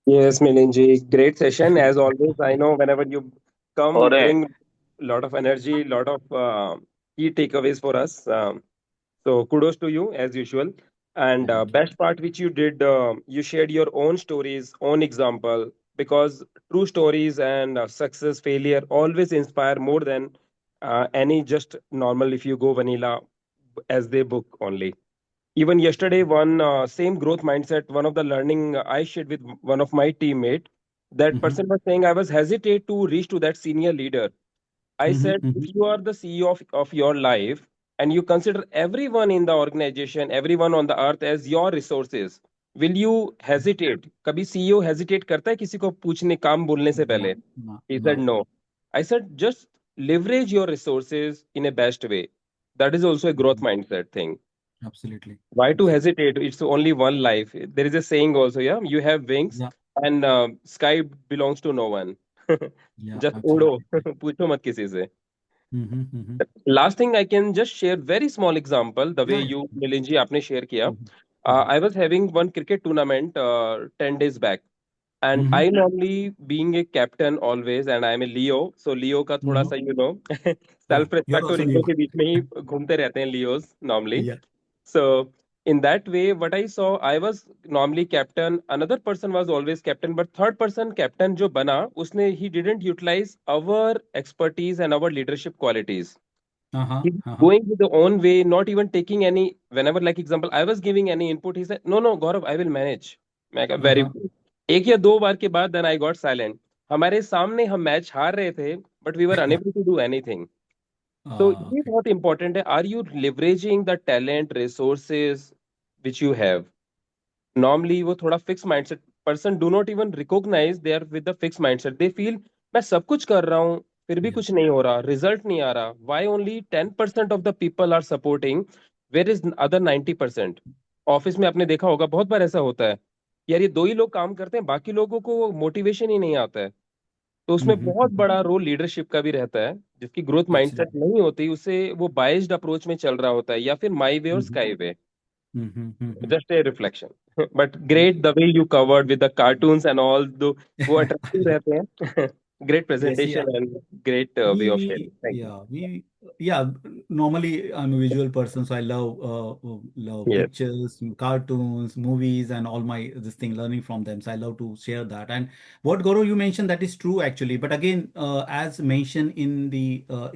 Yes, Milinji, great session as always. I know whenever you come, you Correct. bring a lot of energy, lot of key takeaways for us. So kudos to you as usual. And Thank you. best part which you did, you shared your own stories, own example, because true stories and success, failure always inspire more than any just normal if you go vanilla as they book only. Even yesterday, one same growth mindset, one of the learning I shared with one of my teammate, that Mm-hmm, person was saying I was hesitate to reach to that senior leader. I mm-hmm, said, mm-hmm. if you are the CEO of your life and you consider everyone in the organization, everyone on the earth as your resources, will you hesitate? कभी CEO hesitate करता है किसी को पूछने काम बोलने से No, पहले? no, He said no. no. I said just leverage your resources in a best way. That is also a growth Mhm. mindset thing. Absolutely, Why to absolutely. hesitate? It's only one life. There is a saying also, yeah. You have wings, Yeah, and sky belongs to no one. yeah, Just उड़ो, absolutely. Right. पूछो मत किसी से. Mm-hmm, mm-hmm. Last thing I can just share very small example. The way Yeah, yeah. you Milind ji आपने share किया. Mm-hmm, mm-hmm, I was having one cricket tournament 10 days back. And mm-hmm, I normally being a captain always, and I'm a Leo. So Leo का थोड़ा mm-hmm. सा Yeah, self you're respect और also ego new. के बीच में ही घूमते रहते हैं Leos normally. Yeah. So in that way, what I saw, I was normally captain. Another person was always captain, but third person captain जो बना, उसने he didn't utilize our expertise and our leadership qualities. Uh-huh, He was uh-huh. going with the own way, not even taking any. Whenever, like example, I was giving any input, he said, "No, no, Gaurav, I will manage." मैं कहा very Uh-huh. good. एक या दो बार के बाद then I got silent. हमारे सामने हम मैच हार रहे थे, but we were unable to do anything. So ये Okay. बहुत important है. Are you leveraging the talent, resources which you have? Normally वो थोड़ा fixed mindset person do not even recognize they are with the fixed mindset. They feel मैं सब कुछ कर रहा हूँ फिर भी Yeah. कुछ नहीं हो रहा रिजल्ट नहीं आ रहा why only 10% of the people are supporting where is other 90%. Office में आपने देखा होगा बहुत बार ऐसा होता है यार ये दो ही लोग काम करते हैं बाकी लोगों को मोटिवेशन ही नहीं आता है तो उसमें Mm-hmm, बहुत mm-hmm. बड़ा रोल लीडरशिप का भी रहता है जिसकी ग्रोथ माइंडसेट Absolutely. नहीं होती उसे वो बाइज्ड अप्रोच में चल रहा होता है या फिर माई वे और Mm-hmm, sky way. mm-hmm, mm-hmm. Just a reflection. But Thank great you. the way you covered with the cartoons and all the वो attractive रहते हैं. Great Yes, presentation yeah. and great way of sharing. Thank you. Yeah, normally I'm a visual person, so I love love Yes. pictures, cartoons, movies, and all my this thing learning from them. So I love to share that. And what Goro you mentioned that is true actually. But again, as mentioned in the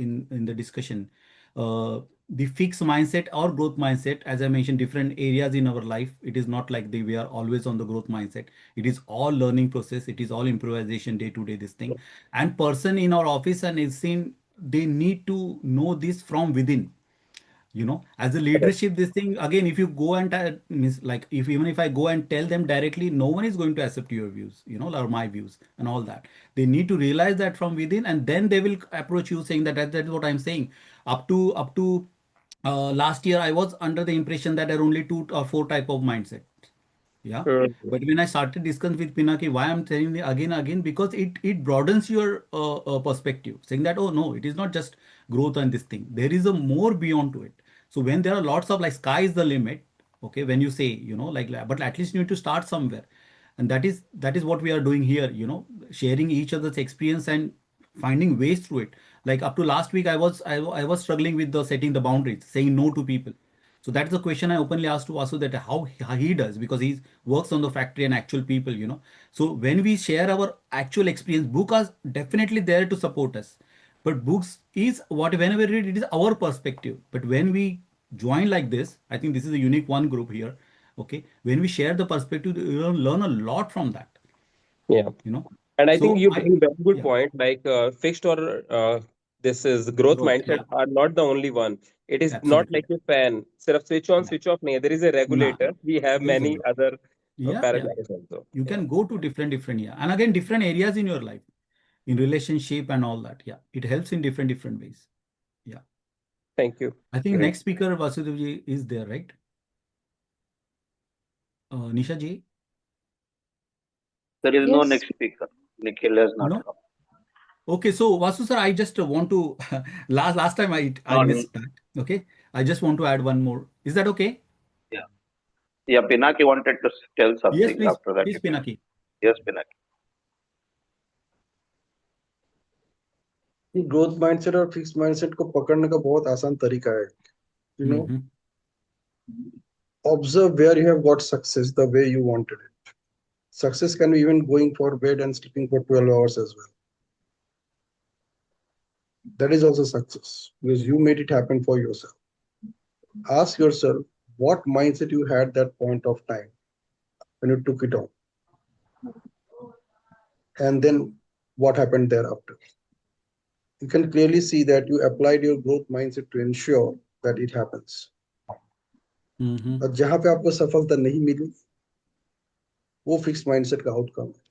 in the discussion, the fixed mindset or growth mindset, as I mentioned, different areas in our life. It is not like we are always on the growth mindset. It is all learning process. It is all improvisation day to day. This thing and person in our office and is seen they need to know this from within, as a Correct. leadership. This thing again, if you go and means like if even if I go and tell them directly, no one is going to accept your views, or my views and all that. They need to realize that from within, and then they will approach you saying that is what I'm saying. Up to last year I was under the impression that there are only two or four type of mindset. Yeah. Mhm. But when I started discussing with Pinaki, why I'm telling you again and again, because it broadens your perspective, saying that, oh no, it is not just growth and this thing. There is a more beyond to it. So when there are lots of like sky is the limit, okay, when you say, but at least you need to start somewhere. And that is what we are doing here, sharing each other's experience and finding ways through it. Like up to last week, I was struggling with the setting the boundaries, saying no to people. So that's the question I openly asked to Vasu, that how he does, because he works on the factory and actual people. So when we share our actual experience, books are definitely there to support us. But books is what whenever we read, it is our perspective. But when we join like this, I think this is a unique one group here. Okay, when we share the perspective, you will learn a lot from that, Yeah. you know. And I think So you I, bring very good yeah, point. Like fixed or this is growth growth, mindset yeah, are not the only one. It is not absolutely, like a fan. Sirf switch on, yeah, switch off. nahi. There is a nah, regulator. We have there is a many growth, other yeah, yeah, parameters also. you Yeah. can go to different, yeah, and again different areas in your life, in relationship and all that, yeah, it helps in different ways, yeah. Thank you. I think Great. next speaker Vasudevji is there, right? Nisha ji? There is no Yes. next speaker. Nikhil has not No. come. Okay, so Vasu sir, I just want to last time I No, missed that. Okay, I just want to add one more. Is that okay? yeah. Yeah, Pinaki wanted to tell Yes, something. please, After that, please, you can. Pinaki. Yes, Pinaki. ये growth mindset और fix mindset को पकड़ने का बहुत आसान तरीका है. You know, Mm-hmm. observe where you have got success the way you wanted it. Success can be even going for bed and sleeping for 12 hours as well. That is also success because you made it happen for yourself. Ask yourself what mindset you had that point of time when you took it on, and then what happened thereafter. You can clearly see that you applied your growth mindset to ensure that it happens. Mm-hmm. और जहां पे आपको सफलता नहीं मिली वो fix mindset का outcome है.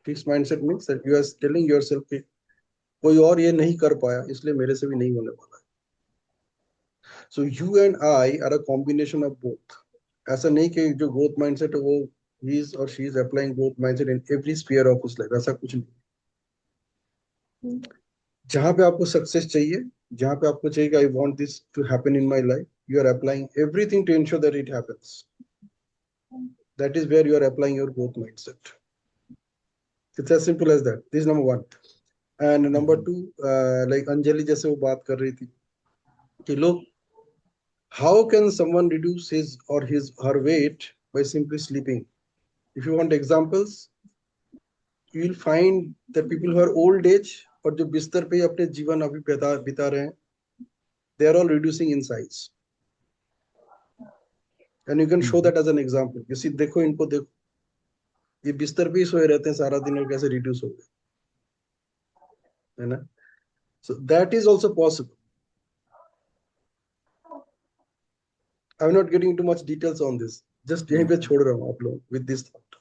Fix mindset means that you are telling yourself कि कोई और ये नहीं कर पाया इसलिए मेरे से भी नहीं होने वाला है. So you and I are a combination of both. ऐसा नहीं कि जो ग्रोथ माइंडसेट है वो ही इज और she is applying growth mindset in every sphere of his life. ऐसा कुछ नहीं. जहां पे आपको सक्सेस चाहिए, जहां पे आपको चाहिए कि I want this to happen in my life, you are applying everything to ensure that it happens. That is where you are applying your growth mindset. It's as simple as that. This is number one. And number Mm-hmm. two, like Anjali जैसे वो बात कर रही थी कि लोग, how can someone reduce his or her weight by simply sleeping? If you want examples, you will find that people who are old age और जो बिस्तर पे अपने जीवन अभी बिता रहे हैं, they are all reducing in size. And you can show Mm-hmm. that as an example. You see, देखो इनको देखो, ये बिस्तर पे ही सोए रहते हैं सारा दिन और कैसे रिड्यूस हो गए, है ना. So that is also possible. I'm not getting into much details on this. Just यहीं पे Okay. छोड़ रहा हूँ आप लोग with this thought.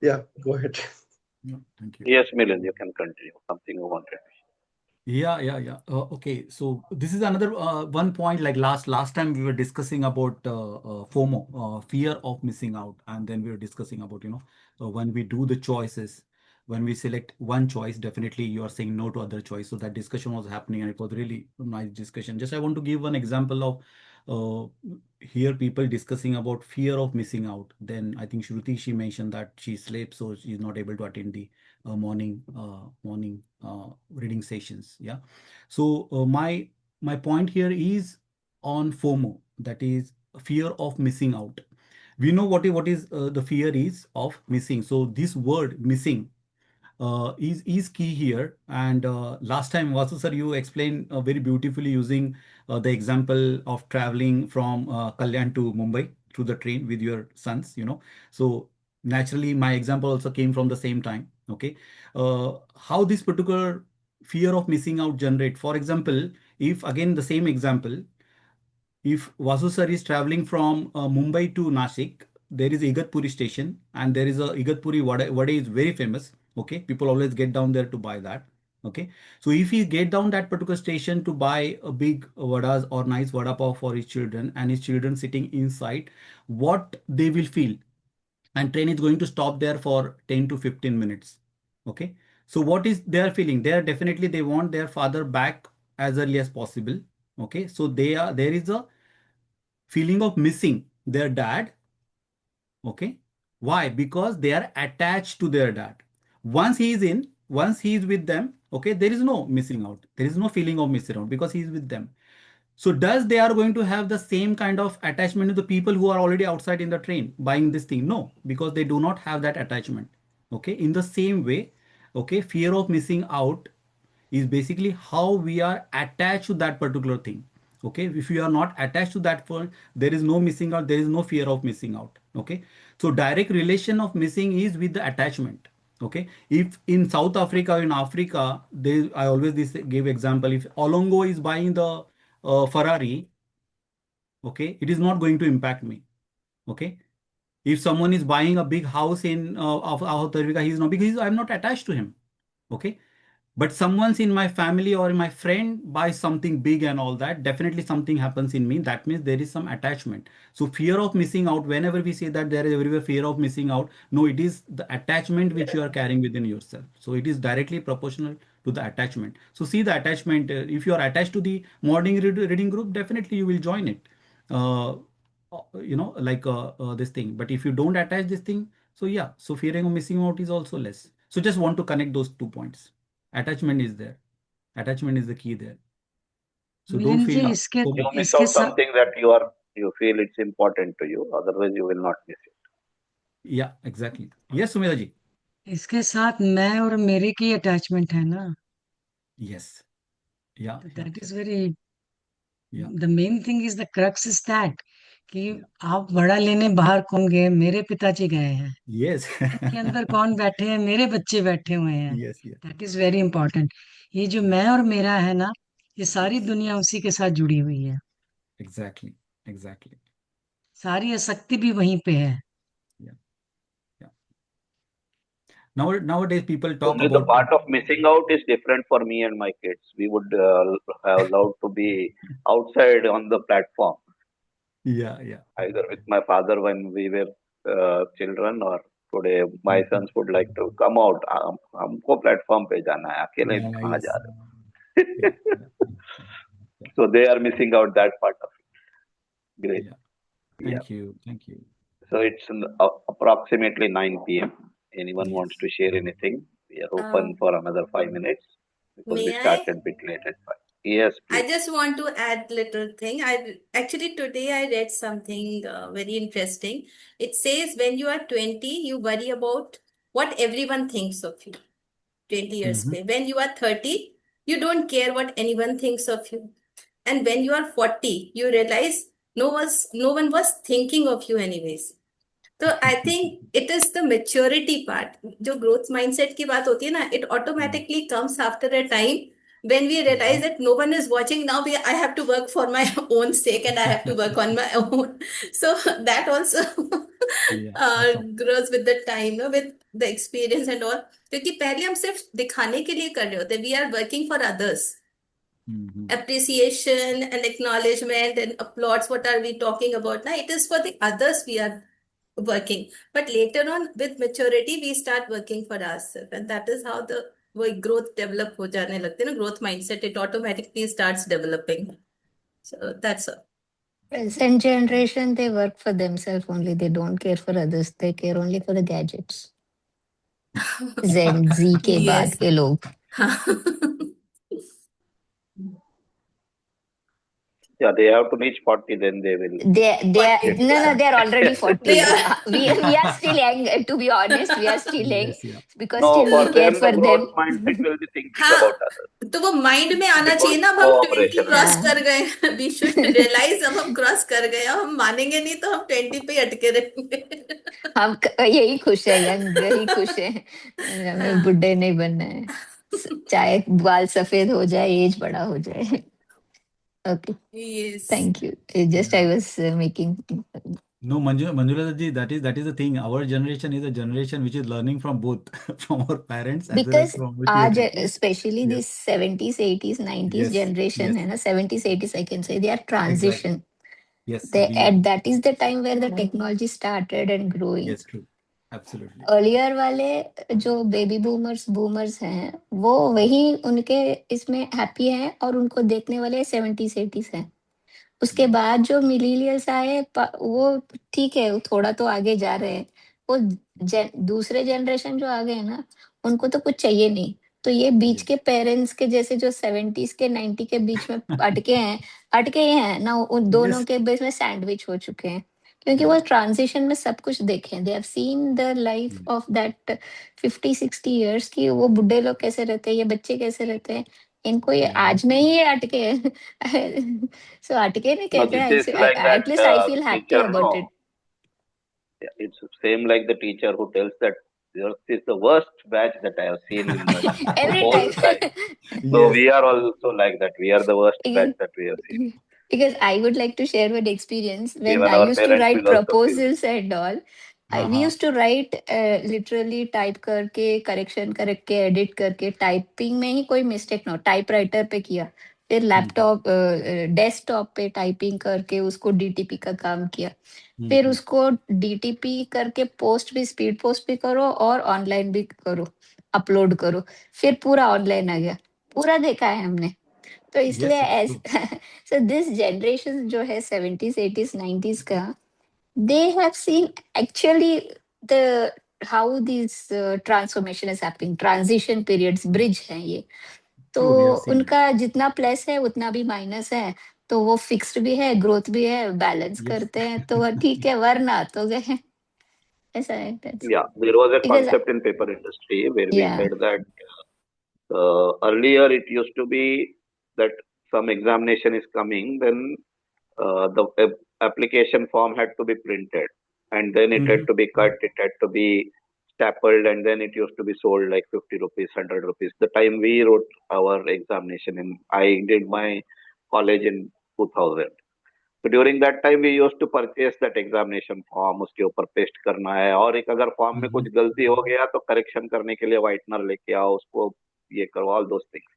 Yeah, go ahead. Yeah, thank you. Yes, Milind, you can continue. Something you wanted. Yeah. Okay, so this is another one point. Like last time we were discussing about FOMO, fear of missing out, and then we were discussing about when we do the choices, when we select one choice, definitely you are saying no to other choice. So that discussion was happening, and it was really a nice discussion. Just I want to give one example of here people discussing about fear of missing out. Then I think Shruti, she mentioned that she sleeps, so she's not able to attend the morning reading sessions. Yeah. So my point here is on FOMO, that is fear of missing out. We know what is the fear is of missing. So this word missing is key here. And last time, Vasu sir, you explained very beautifully using the example of traveling from Kalyan to Mumbai through the train with your sons. So naturally, my example also came from the same time. Okay, how this particular fear of missing out generate? For example, if again the same example, if Vasu sir is traveling from Mumbai to Nashik, there is Igatpuri station, and there is a Igatpuri vada is very famous. Okay, people always get down there to buy that. Okay, so if he get down that particular station to buy a big vadas or nice vada pav for his children, and his children sitting inside, what they will feel, and train is going to stop there for 10 to 15 minutes. Okay, so what is their feeling? They are definitely, they want their father back as early as possible. Okay, so there is a feeling of missing their dad. Okay, why? Because they are attached to their dad. Once he is with them, okay, there is no missing out, there is no feeling of missing out because he is with them. So does they are going to have the same kind of attachment to the people who are already outside in the train buying this thing? No, because they do not have that attachment. Okay, in the same way, okay, fear of missing out is basically how we are attached to that particular thing. Okay, if you are not attached to that phone, there is no missing out, there is no fear of missing out. Okay, so direct relation of missing is with the attachment. Okay, if in South Africa or in Africa, they, I always this give example, if Olongo is buying the Ferrari, okay, it is not going to impact me. Okay, if someone is buying a big house in of South Africa, he is not, because I'm not attached to him. Okay, but someone's in my family or my friend buys something big and all that, definitely something happens in me, that means there is some attachment. So fear of missing out, whenever we say that there is everywhere fear of missing out, no, it is the attachment which you are carrying within yourself. So it is directly proportional to the attachment. So see the attachment, if you are attached to the morning reading group, definitely you will join it, uh, like this thing. But if you don't attach this thing, so yeah, so fearing of missing out is also less. So just want to connect those 2 points. Attachment is there. Attachment is the key there. So don't Milind ji feel इसके You miss इसके out साथ something that you feel it's important to you. Otherwise, you will not miss it. yeah, exactly. Yes, Sumita ji. इसके साथ मैं और मेरे की attachment है ना, Yes. Yeah. तो Yeah. That is very, Yeah. The main thing is the crux is that कि Yeah. आप बड़ा लेने बाहर कौन गए, मेरे पिताजी गए हैं, Yes. के अंदर कौन बैठे हैं, मेरे बच्चे बैठे हुए हैं, Yes. Yeah. That is very important. ये जो Yeah. मैं और मेरा है ना, ये सारी Yes. दुनिया उसी के साथ जुड़ी हुई है, Exactly. Exactly. सारी आसक्ति भी वहीं पे है। Yeah. Yeah. Nowadays people talk Only the about part of missing out is different for me and my kids. We would have loved to be outside on the platform, yeah, yeah. either with my father when we were children, or today my Mhm. sons would like to come out. हमको platform पे जाना है, अकेले कहाँ Yes. जा Yeah. रहे Yeah. Yeah. So they are missing out that part of it. Great. Yeah. Yeah. Thank you. Thank you. So it's approximately 9 p.m. Anyone Yes. wants to share anything? We are open Um, for another 5 minutes because we may I? started a bit late at 5. Yes, I please. just want to add little thing. I actually today I read something very interesting. It says when you are 20, you worry about what everyone thinks of you. 20 years Mm-hmm. पे. When you are 30, you don't care what anyone thinks of you. And when you are 40, you realize no one was thinking of you anyways. तो I think it is the maturity part, जो growth mindset की बात होती है ना, it automatically comes after a time when we realize that no one is watching now. I have to work for my own sake and I have to work on my own. So that also Yeah. Awesome. grows with the time, no, with the experience and all. क्योंकि पहले हम सिर्फ दिखाने के लिए कर रहे होते, we are working for others, Mm-hmm. appreciation and acknowledgement and applause. What are we talking about now? It is for the others we are working, but later on with maturity we start working for ourselves, and that is how the वो growth develop हो जाने लगते हैं ना, growth mindset, it automatically starts developing. So that's all. Present generation, they work for themselves only. They don't care for others. They care only for the gadgets. Gen Z के बाद Yes. के लोग. Yeah, they have to reach 40, then they will. They are, Yes. no, they are already 40. They are. We are still young. To be honest, we are still young Yes. Yeah. because No, still we for care them, the for growth them. mindset will be thinking हाँ, about others. तो वो mind में आना It चाहिए won't ना, अब go हम 20 operational. Cross हाँ, कर गए, वी शुड रियलाइज अब हम क्रॉस कर गए, अब हम मानेंगे नहीं तो हम 20 पे ही अटके रहेंगे। हम यही खुश है, यंग ही खुश है, हमें हाँ, बुढ़े नहीं बनना है, चाहे बाल सफेद हो जाए, एज बड़ा हो जाए. Okay, yes. thank you. Just Yeah. I was making. No, Manjula ji, that is the thing. Our generation is a generation which is learning from both, from our parents as well as Because from what we are आज taking. especially Yes. this 70s 80s 90s Yes. generation Yes. है ना, 70s 80s I can say they are Exactly. transition. Yes. They We. at that is the time where the technology started and growing. Yes. True. Absolutely. Earlier वाले जो baby boomers हैं वो वही उनके इसमें happy हैं और उनको देखने वाले 70s 80s हैं. उसके बाद जो मिलीनियल्स आए वो ठीक है, वो थोड़ा तो आगे जा रहे हैं. वो दूसरे जनरेशन जो आ गए ना, उनको तो कुछ चाहिए नहीं. तो ये बीच Yes. के पेरेंट्स के जैसे जो 70s के 90 के बीच में अटके ही हैं ना, उन दोनों Yes. के बीच में सैंडविच हो चुके हैं. क्योंकि वो Yeah. ट्रांजिशन में सब कुछ देखे, they have seen the life Yeah. Of that 50-60 years की वो बुढ़े लोग कैसे रहते हैं, ये बच्चे कैसे रहते हैं. इनको ये आज में ही अटके सो अटके नहीं No, कहते this हैं, is like that at least I feel happy teacher. About it. No, it's same like the teacher who tells that yours is the worst batch that I have seen in the Every whole time. life. So Yes. we are also like that. We are the worst batch Because, that we have seen. because I would like to share one experience when Even I our used to parents write will also feel. proposals and all. We हाँ used to write literally type करके correction करके edit करके typing में ही कोई mistake ना हो, typewriter पे किया, फिर लैपटॉप डेस्कटॉप पे टाइपिंग करके उसको डीटीपी का काम किया, फिर उसको डीटीपी करके पोस्ट भी स्पीड पोस्ट भी करो और ऑनलाइन भी करो, अपलोड करो, फिर पूरा ऑनलाइन आ गया, पूरा देखा है हमने. तो इसलिए yes, ऐस true. सो दिस जनरेशन जो है 70s 80s 90s का, they have seen actually the how this transformation is happening, transition periods, bridge है ये. तो True, they have seen. उनका जितना प्लस है उतना भी माइनस है, तो वो फिक्स्ड भी है, ग्रोथ भी है, बैलेंस Yes. करते हैं तो वो ठीक है, वरना तो गए. ऐसा है. Yeah, there was a because concept in paper industry where we या said that earlier it used to be that some examination is coming, then the application form had to be printed, and then it had to be cut, it had to be stapled, and then it used to be sold like 50 rupees, 100 rupees. The time we wrote our examination, and I did my college in 2000. तो during that time we used to purchase that examination form, उसके ऊपर paste करना है, और एक अगर form में कुछ गलती हो गया तो करेक्शन करने के लिए व्हाइटनर लेके आओ, उसको ये करो, all those things.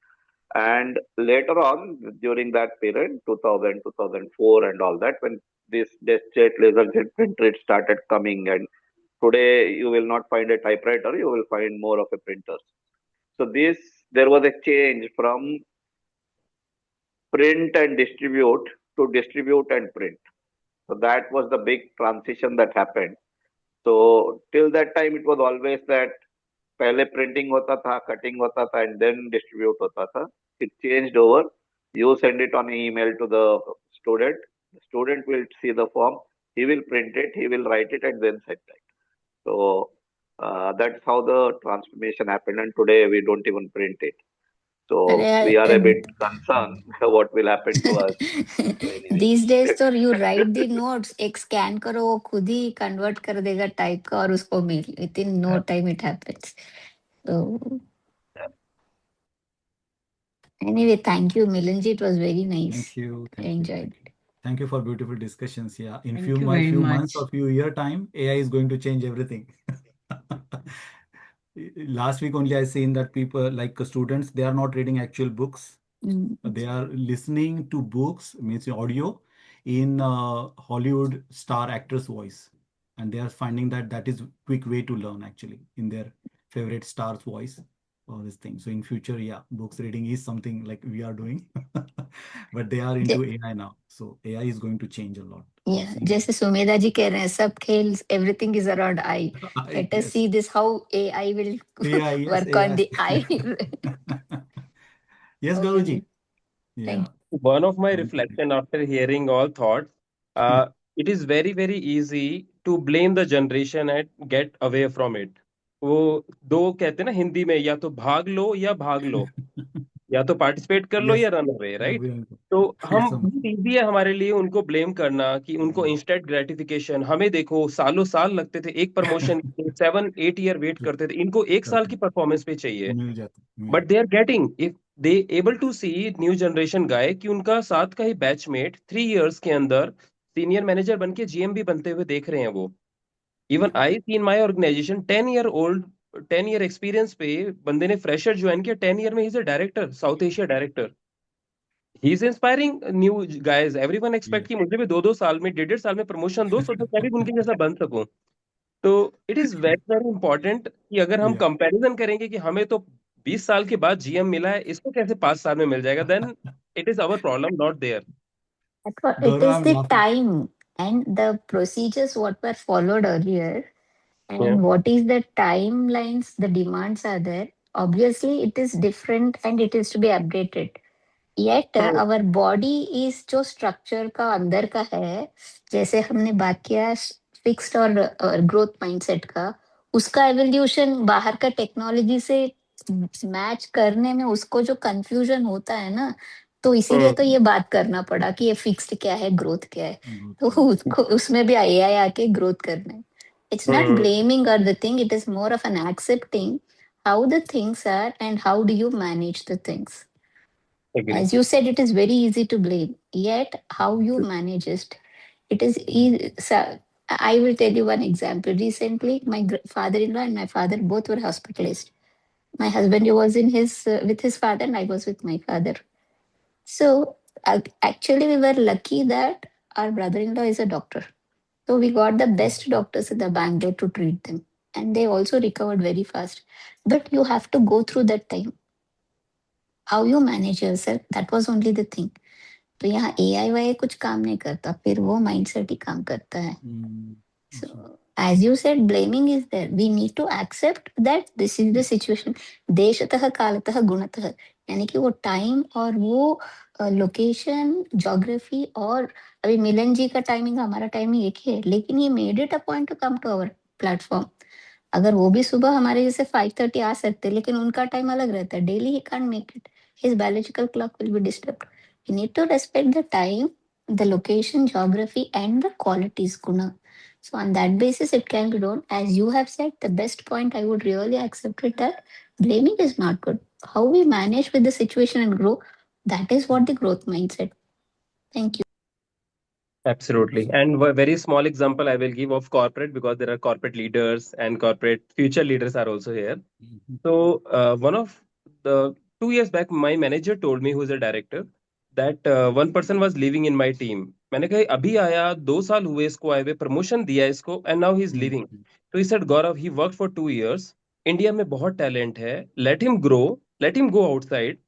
And later on, during that period, 2000, 2004 and all that, when this jet laser jet printer it started coming, and today you will not find a typewriter, you will find more of a printers. So there was a change from print and distribute to distribute and print. So that was the big transition that happened. So till that time, it was always that पहले printing होता था, cutting होता था, and then distribute होता था. It changed over. You send it on email to the student. The student will see the form. He will print it. He will write it and then send it. So that's how the transformation happened. And today we don't even print it. So we are a bit concerned what will happen to us. So anyway. these days तो you write the notes, एक scan करो, वो खुद ही convert कर देगा type का और उसको mail, within no time it happens. So anyway, thank you Milind ji, it was very nice. Thank you. I Thank you. enjoyed Thank you. Thank you for beautiful discussions. Yeah, in Thank few you very few much. months or few year time, AI is going to change everything. Last week only I seen that people like students, they are not reading actual books. They are listening to books, means audio, in Hollywood star actors' voice, and they are finding that that is quick way to learn actually in their favorite star's voice. All this thing. So in future, yeah, books reading is something like we are doing, but they are into AI now. So AI is going to change a lot. Yeah, जैसे सुमेधा जी कह रहे हैं, सब खेल, everything is around eye. Let us Yes. see this how AI will AI, yes, work on AI. the eye. Yes, Okay, Garuji. thank Yeah. One of my Thank you. reflection after hearing all thoughts, it is very, very easy to blame the generation and get away from it. वो दो कहते हैं ना हिंदी में, या तो भाग लो या भाग लो, या तो पार्टिसिपेट कर लो Yes. या रन अवे, राइट? Everyone. तो हम Yes, बहुत इजी है हमारे लिए उनको ब्लेम करना कि उनको इंस्टेंट ग्रेटिफिकेशन. हमें देखो सालों साल लगते थे एक प्रमोशन, 7-8 ईयर वेट करते थे, इनको एक साल की परफॉर्मेंस पे चाहिए. मिल जाता. But they are getting, if they able to see new generation guy कि उनका साथ का ही बैचमेट 3 इयर्स के अंदर सीनियर मैनेजर बन के जीएम भी बनते हुए देख रहे हैं वो. Even I see in my organisation 10 year old, 10 year experience पे बंदे ने फ्रेशर ज्वाइन किया, 10 ईयर में ही is a director, South Asia director. He is inspiring new guys. Everyone expect कि मुझे भी 2-2 साल में, 1.5 साल में प्रमोशन दो, सो दैट मैं भी उनके जैसा बन सकूं. तो it is very very important कि अगर हम Yeah. कंपैरिजन करेंगे कि हमें तो 20 साल के बाद जीएम मिला है, इसको कैसे 5 साल में मिल जाएगा, then it is our problem, not there. it Gaurav, is I'm the laughing. time and the procedures what were followed earlier, and Yeah. what is the timelines, the demands are there. Obviously it is different and it is to be updated. Yet our body is जो structure का अंदर का है, जैसे हमने बात किया fixed और ग्रोथ माइंडसेट का, उसका एवोल्यूशन बाहर का टेक्नोलॉजी से मैच करने में उसको जो कंफ्यूजन होता है ना, तो इसीलिए तो ये बात करना पड़ा कि ये फिक्स्ड क्या है, ग्रोथ क्या है। तो उसको उसमें भी एआई आके ग्रोथ करना है। इट्स नॉट ब्लेमिंग और the thing, it is more of an accepting how the things are and how do you manage the things. Agree. As you said, it is very easy to blame, yet how you manage it, it is easy. So, I will tell you one example. Recently my father-in-law and my father both were hospitalized. My husband was in his with his father and I was with my father. So actually we were lucky that our brother-in-law is a doctor, so we got the best doctors in the Bangalore to treat them, and they also recovered very fast. But you have to go through that time. How you manage yourself, that was only the thing. तो यहाँ AI Y कुछ काम नहीं करता, फिर वो mindset ही काम करता है. So, as you said, blaming is there. We need to accept that this is the situation. देशतः कालतः गुणतः, यानी कि वो टाइम और वो लोकेशन, ज्योग्राफी, और अभी मिलन जी का टाइमिंग हमारा टाइमिंग एक ही है, लेकिन ये made it a point to come to our platform. अगर वो भी सुबह हमारे जैसे 5:30 आ सकते, लेकिन उनका टाइम अलग रहता है. Daily he can't make it. His biological clock will be disturbed. We need to respect the time, the location, geography, and the qualities, Guna. So on that basis, it can be done. As you have said, the best point I would really accept it that blaming is not good. How we manage with the situation and grow, that is what the growth mindset. Thank you. Absolutely. And a very small example I will give of corporate, because there are corporate leaders and corporate future leaders are also here. So one of the 2 years back, my manager told me, who is a director, that one person was leaving in my team. मैंने कहा अभी आया, 2 साल हुए इसको आए हुए, promotion दिया इसको, and now he is leaving. So he said, Gaurav, he worked for 2 years. India में बहुत टैलेंट है, let him grow, let him go outside,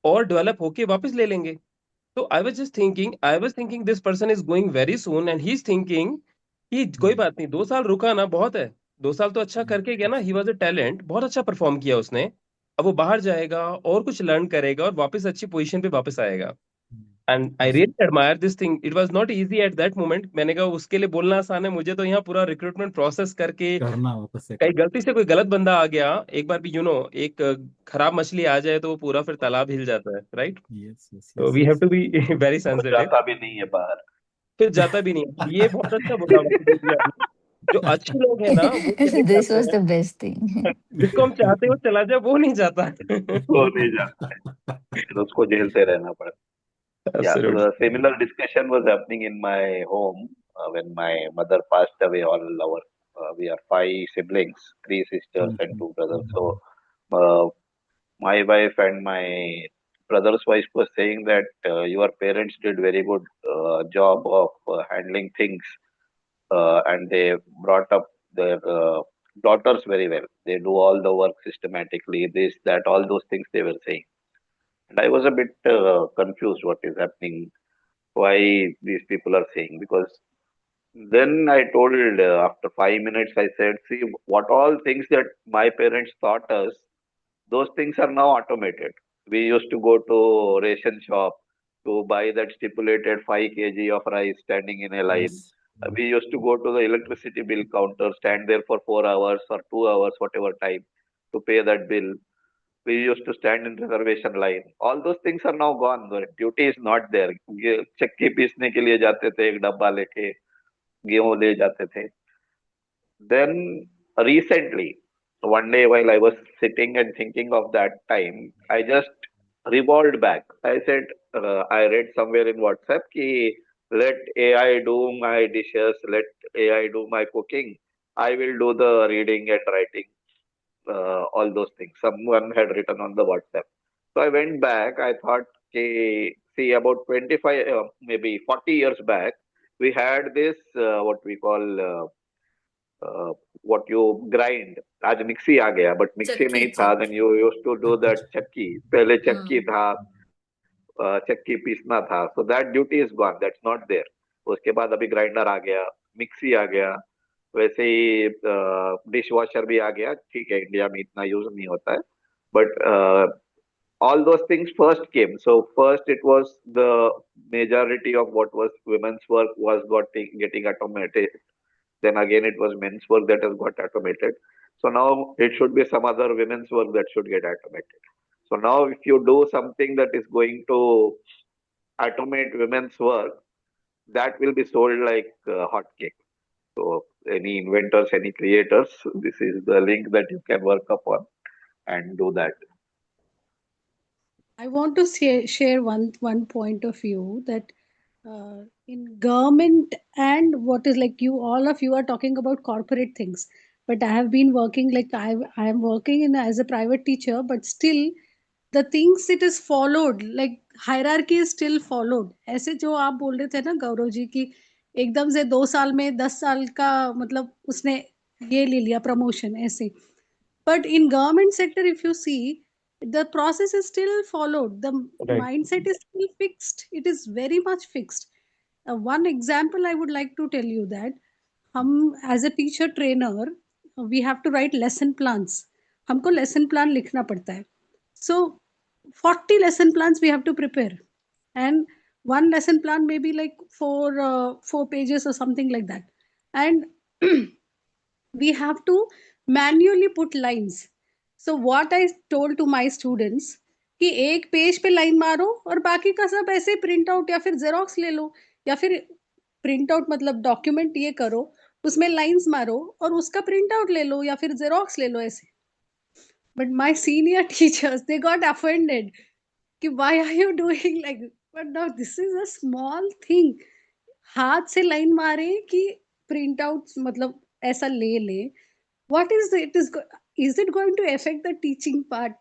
और डेवलप होके वापस ले लेंगे. So I was thinking this person is going very soon, and he's thinking कि कोई बात नहीं, 2 साल रुका ना, बहुत है. 2 साल तो अच्छा करके गया ना. ही वॉज अ टैलेंट, बहुत अच्छा परफॉर्म किया उसने. अब वो बाहर जाएगा और कुछ लर्न करेगा और वापस अच्छी पोजीशन पे वापस आएगा. And I really admire this thing. It was not easy at that moment. मैंने कहा उसके लिए बोलना आसान है, मुझे तो यहाँ पूरा रिक्रूटमेंट प्रोसेस करके करना वापस से कहीं गलती से कोई गलत बंदा आ गया एक बार भी, एक खराब मछली आ जाए तो वो पूरा फिर तालाब हिल जाता है, राइट? यस यस तो we have to be very और सेंसिटिव. जाता भी नहीं है बाहर. फिर जाता भी नहीं है. ये बहुत अच्छा बोला वासुदेव जी आपने. जो अच्छे लोग हैं ना वो चले This जाते was the हैं. best thing. जिसको हम चाहते हैं वो चला जाए, वो नहीं जाता. वो नहीं जाता है, फिर उसको झेलते रहना पड़ता. Yeah, so Absolutely. the similar discussion was happening in my home when my mother passed away. We are 5 siblings, 3 sisters and 2 brothers. So uh, my wife and my brother's wife was saying that your parents did very good job of handling things, and they brought up their daughters very well. They do all the work systematically, this, that, all those things they were saying. And I was a bit confused what is happening, why these people are saying, because then I told, after 5 minutes, I said, see, what all things that my parents taught us, those things are now automated. We used to go to ration shop to buy that stipulated 5 kg of rice standing in a line. Yes. We used to go to the electricity bill counter, stand there for 4 hours or 2 hours, whatever time, to pay that bill. We used to stand in reservation line. All those things are now gone. The duty is not there. चक्की पीसने के लिए जाते थे, एक डब्बा लेके गेहूं ले जाते थे. Then recently, one day while I was sitting and thinking of that time, I just revolved back. I said, I read somewhere in WhatsApp कि let AI do my dishes, let AI do my cooking. I will do the reading and writing, all those things. Someone had written on the WhatsApp. So I went back. I thought, okay, see, about 25, maybe 40 years back, we had this, what we call, what you grind. आज mixie आ गया, but mixie नहीं था. Then you used to do that चक्की. पहले चक्की था, चक्की पीसना था. So that duty is gone. That's not there. उसके बाद अभी ग्राइंडर आ गया, मिक्सी आ गया. वैसे ही डिश वॉशर भी आ गया. ठीक है, इंडिया में इतना यूज नहीं होता है, but all those things first came. So first it was the majority of what was women's work was getting automated. Then again it was men's work that has got automated. So now it should be some other women's work that should get automated. So now if you do something that is going to automate women's work, that will be sold like hotcake. So any inventors, any creators, this is the link that you can work upon and do that. I want to share one point of view that in government and what is like you all of you are talking about corporate things, but I have been working like I am working in as a private teacher, but still the things it is followed like hierarchy is still followed. ऐसे जो आप बोल रहे थे ना गौरव जी की एकदम से 2 साल में 10 साल का मतलब उसने ये ले लिया प्रमोशन ऐसे. But in government sector, if you see, the process is still followed. The Right. mindset is still fixed. It is very much fixed. One example I would like to tell you that हम as a teacher trainer, we have to write lesson plans. हमको lesson plan लिखना पड़ता है. So 40 lesson plans we have to prepare, and one lesson plan may be like four pages or something like that, and we have to manually put lines. So what I told to my students कि एक page पे line मारो और बाकी का सब ऐसे print out या फिर जेरोक्स ले लो या फिर प्रिंट आउट मतलब डॉक्यूमेंट ये करो उसमें लाइंस मारो और उसका प्रिंट आउट ले लो या फिर जेरोक्स ले लो ऐसे. But my senior teachers they got offended कि why are you doing like this? But now this is a small thing. हाथ से लाइन मारे कि प्रिंट आउट मतलब ऐसा ले ले. What is the, is it going to affect the teaching part?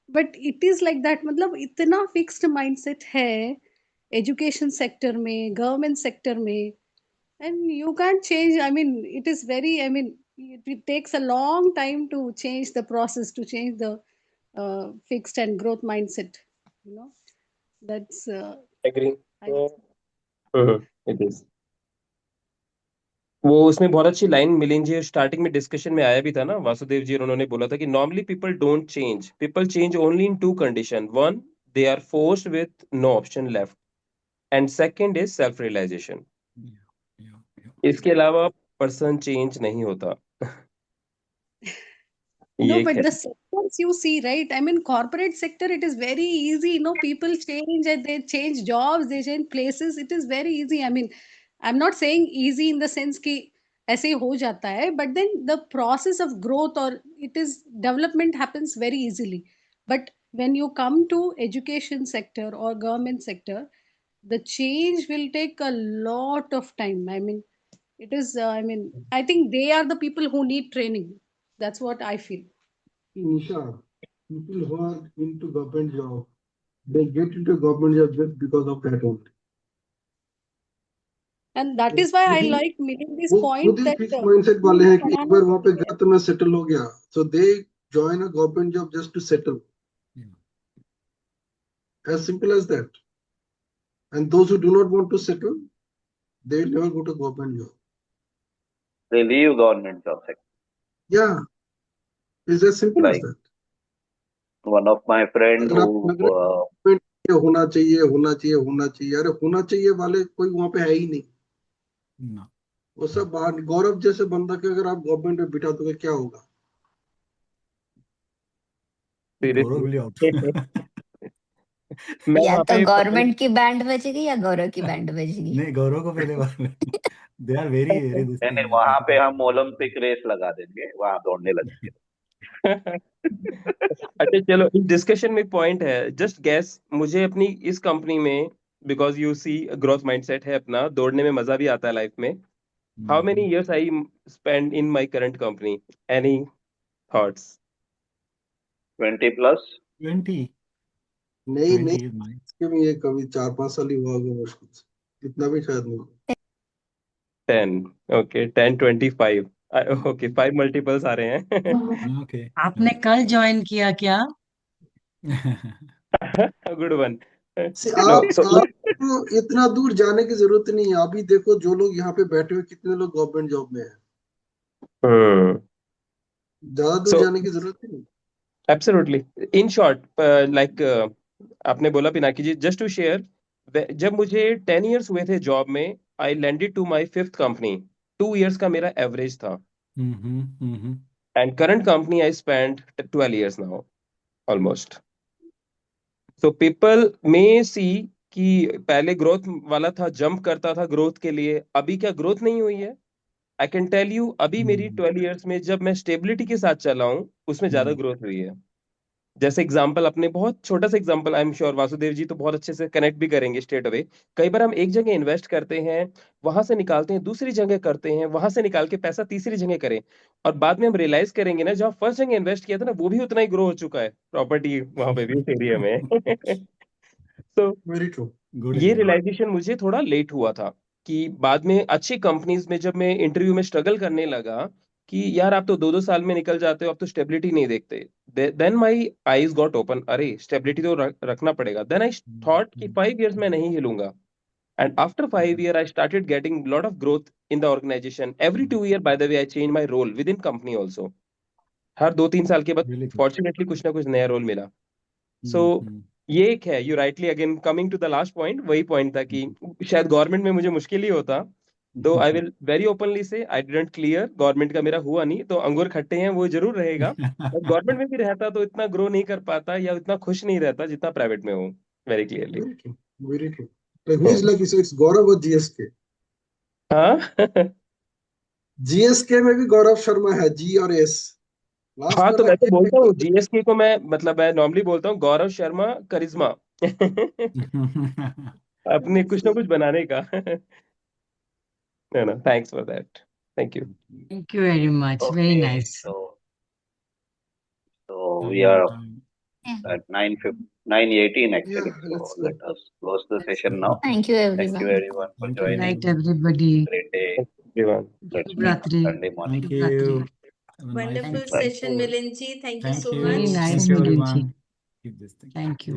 But it is like that मतलब इतना fixed mindset है education sector में government sector में, and you can't change. I mean it is very, I mean it takes a long time to change the process, to change the fixed and growth mindset, you know. That's Agree. I It is. वो उसमें बहुत अच्छी line Milind जी starting में discussion में आया भी था ना वासुदेव जी और उन्होंने बोला था कि normally people don't change, people change only in two condition. One, they are forced with no option left, and second is self realisation. इसके अलावा पर्सन चेंज नहीं होता. No, ये but है. the sectors you see, right? I mean, corporate sector, it is very easy. You know, people change and they change jobs, they change places. It is very easy. I mean, I'm not saying easy in the sense कि ऐसे ही हो जाता है, but then the process of growth or it is development happens very easily. But when you come to education sector or government sector, the change will take a lot of time. I mean, it is. I mean, I think they are the people who need training. That's what I feel. Nisha, people who are into government job, they get into government job just because of that only. And that is why I like making this वो point खुद ही that fix mindset वाले हैं कि एक पढ़ाना बार वहां पे गया तो मैं सेटल हो गया. So they join a government job just to settle. As simple as that. And those who do not want to settle, they will never go to government job. They leave government job sector. Yeah, it's as simple as Like that. one of my friend अगर आप who लग रहा है ये होना चाहिए होना चाहिए होना चाहिए, अरे होना चाहिए वाले कोई वहां पे है ही नहीं. No. वो सब बाहर. गौरव जैसे बंदा के अगर आप गवर्नमेंट में बिठा दोगे क्या होगा? गौरव will be out. मैं या वहां तो पे गवर्नमेंट की बैंड बजेगी या गौरव की बैंड बजेगी. नहीं, गौरव को पहले बार they are very this नहीं thing. वहां पे हम ओलंपिक रेस लगा देंगे, वहां दौड़ने लगेंगे. अच्छा चलो, इस डिस्कशन में पॉइंट है, जस्ट गैस मुझे अपनी इस कंपनी में, because you see growth mindset है अपना, दौड़ने में मजा भी आता है लाइफ में. How many years I spend in my current company? Any thoughts? 20+. 20. नहीं 20 नहीं, is mine. इसके में ये कभी 4-5 साल ही हुआ होगा मुश्किल से, इतना भी शायद नहीं. 10. ओके, 10, 25. ओके, 5 मल्टीपल्स आ रहे हैं. Okay. आपने कल ज्वाइन किया क्या? Good one. नो आप सो आपको इतना दूर जाने की जरूरत नहीं है. अभी देखो जो लोग यहाँ पे बैठे हुए कितने लोग गवर्नमेंट जॉब में हैं. ज्यादा दूर So- जाने की जरूरत ही नहीं. एब्सोल्युटली. इन शॉर्ट, लाइक आपने बोला Pinaki ji, just to share, जब मुझे 10 इयर्स हुए थे जॉब में, I landed to my 5th company. 2 years का मेरा एवरेज था. And current company I spent 12 years now, almost. So people may see कि पहले ग्रोथ वाला था, जंप करता था ग्रोथ के लिए, अभी क्या ग्रोथ नहीं हुई है? आई कैन टेल यू, अभी मेरी 12 इयर्स में जब मैं स्टेबिलिटी के साथ चला हूँ, उसमें ज्यादा ग्रोथ हुई है। जैसे एग्जांपल, अपने बहुत छोटा सा example, I am sure Vasudev ji तो बहुत अच्छे से कनेक्ट भी करेंगे स्ट्रेट अवे। कई बार हम एक जगह इन्वेस्ट करते हैं, वहां से निकालते हैं, दूसरी जगह करते हैं, वहां से निकाल के पैसा तीसरी जगह करें, और बाद में हम रियलाइज करेंगे ना, जहाँ फर्स्ट जगह इन्वेस्ट किया था ना, वो भी उतना ही ग्रो हो चुका है, प्रॉपर्टी वहां पे भी उस एरिया में। तो वेरी ट्रू। Good ये example. रियलाइजेशन मुझे थोड़ा लेट हुआ था, कि बाद में अच्छी कंपनीज में जब मैं इंटरव्यू में स्ट्रगल करने लगा कि यार आप तो 2-2 साल में निकल जाते हो, आप तो स्टेबिलिटी नहीं देखते, then my eyes got open, अरे स्टेबिलिटी तो रखना पड़ेगा। देन आई थॉट कि 5 इयर्स में नहीं हिलूंगा, and after 5 year I started getting lot of growth in the organization. Every 2 year by the way I change my role within company also. हर 2-3 साल के बाद Really good. फॉर्चुनेटली कुछ ना कुछ नया रोल मिला। सो Hmm. ये एक है, you rightly again coming to the last point, वही पॉइंट था कि शायद गवर्नमेंट में मुझे मुश्किल ही होता, दो आई विल वेरी ओपनली से आई डिडंट क्लियर, गवर्नमेंट का मेरा हुआ नहीं, तो अंगूर खट्टे हैं वो जरूर रहेगा, बट गवर्नमेंट में भी रहता तो इतना ग्रो नहीं कर पाता या इतना खुश नहीं रहता जितना प्राइवेट में हूँ, very clearly. Very true, very true. Like who is like it's Gaurav or GSK? हाँ। GSK में भी गौरव शर्मा है, जी और एस लास्ट हाँ, में तो मैं तो रखे बोलता हूँ जीएसके को, मैं मतलब मैं नॉर्मली बोलता हूँ गौरव शर्मा करिश्मा। अपने कुछ ना कुछ बनाने का। no, thanks for that, thank you. Thank you very much. Very Okay, nice. so we are Yeah. at 9:18 actually. Yeah, So let's go. let us close the session now. Thank you, Thank you everyone. everyone for Thank you. Good joining. night, everybody. Great day. Thank you, everyone. Let's Shubh meet Ratri. Sunday morning. Thank Shubh Ratri. you. Have a nice Wonderful Thank you. session, Thank you. Milind ji. Thank you Thank so you. Very much. nice, Thank you, Milind ji. everyone. Keep this thing. Thank you.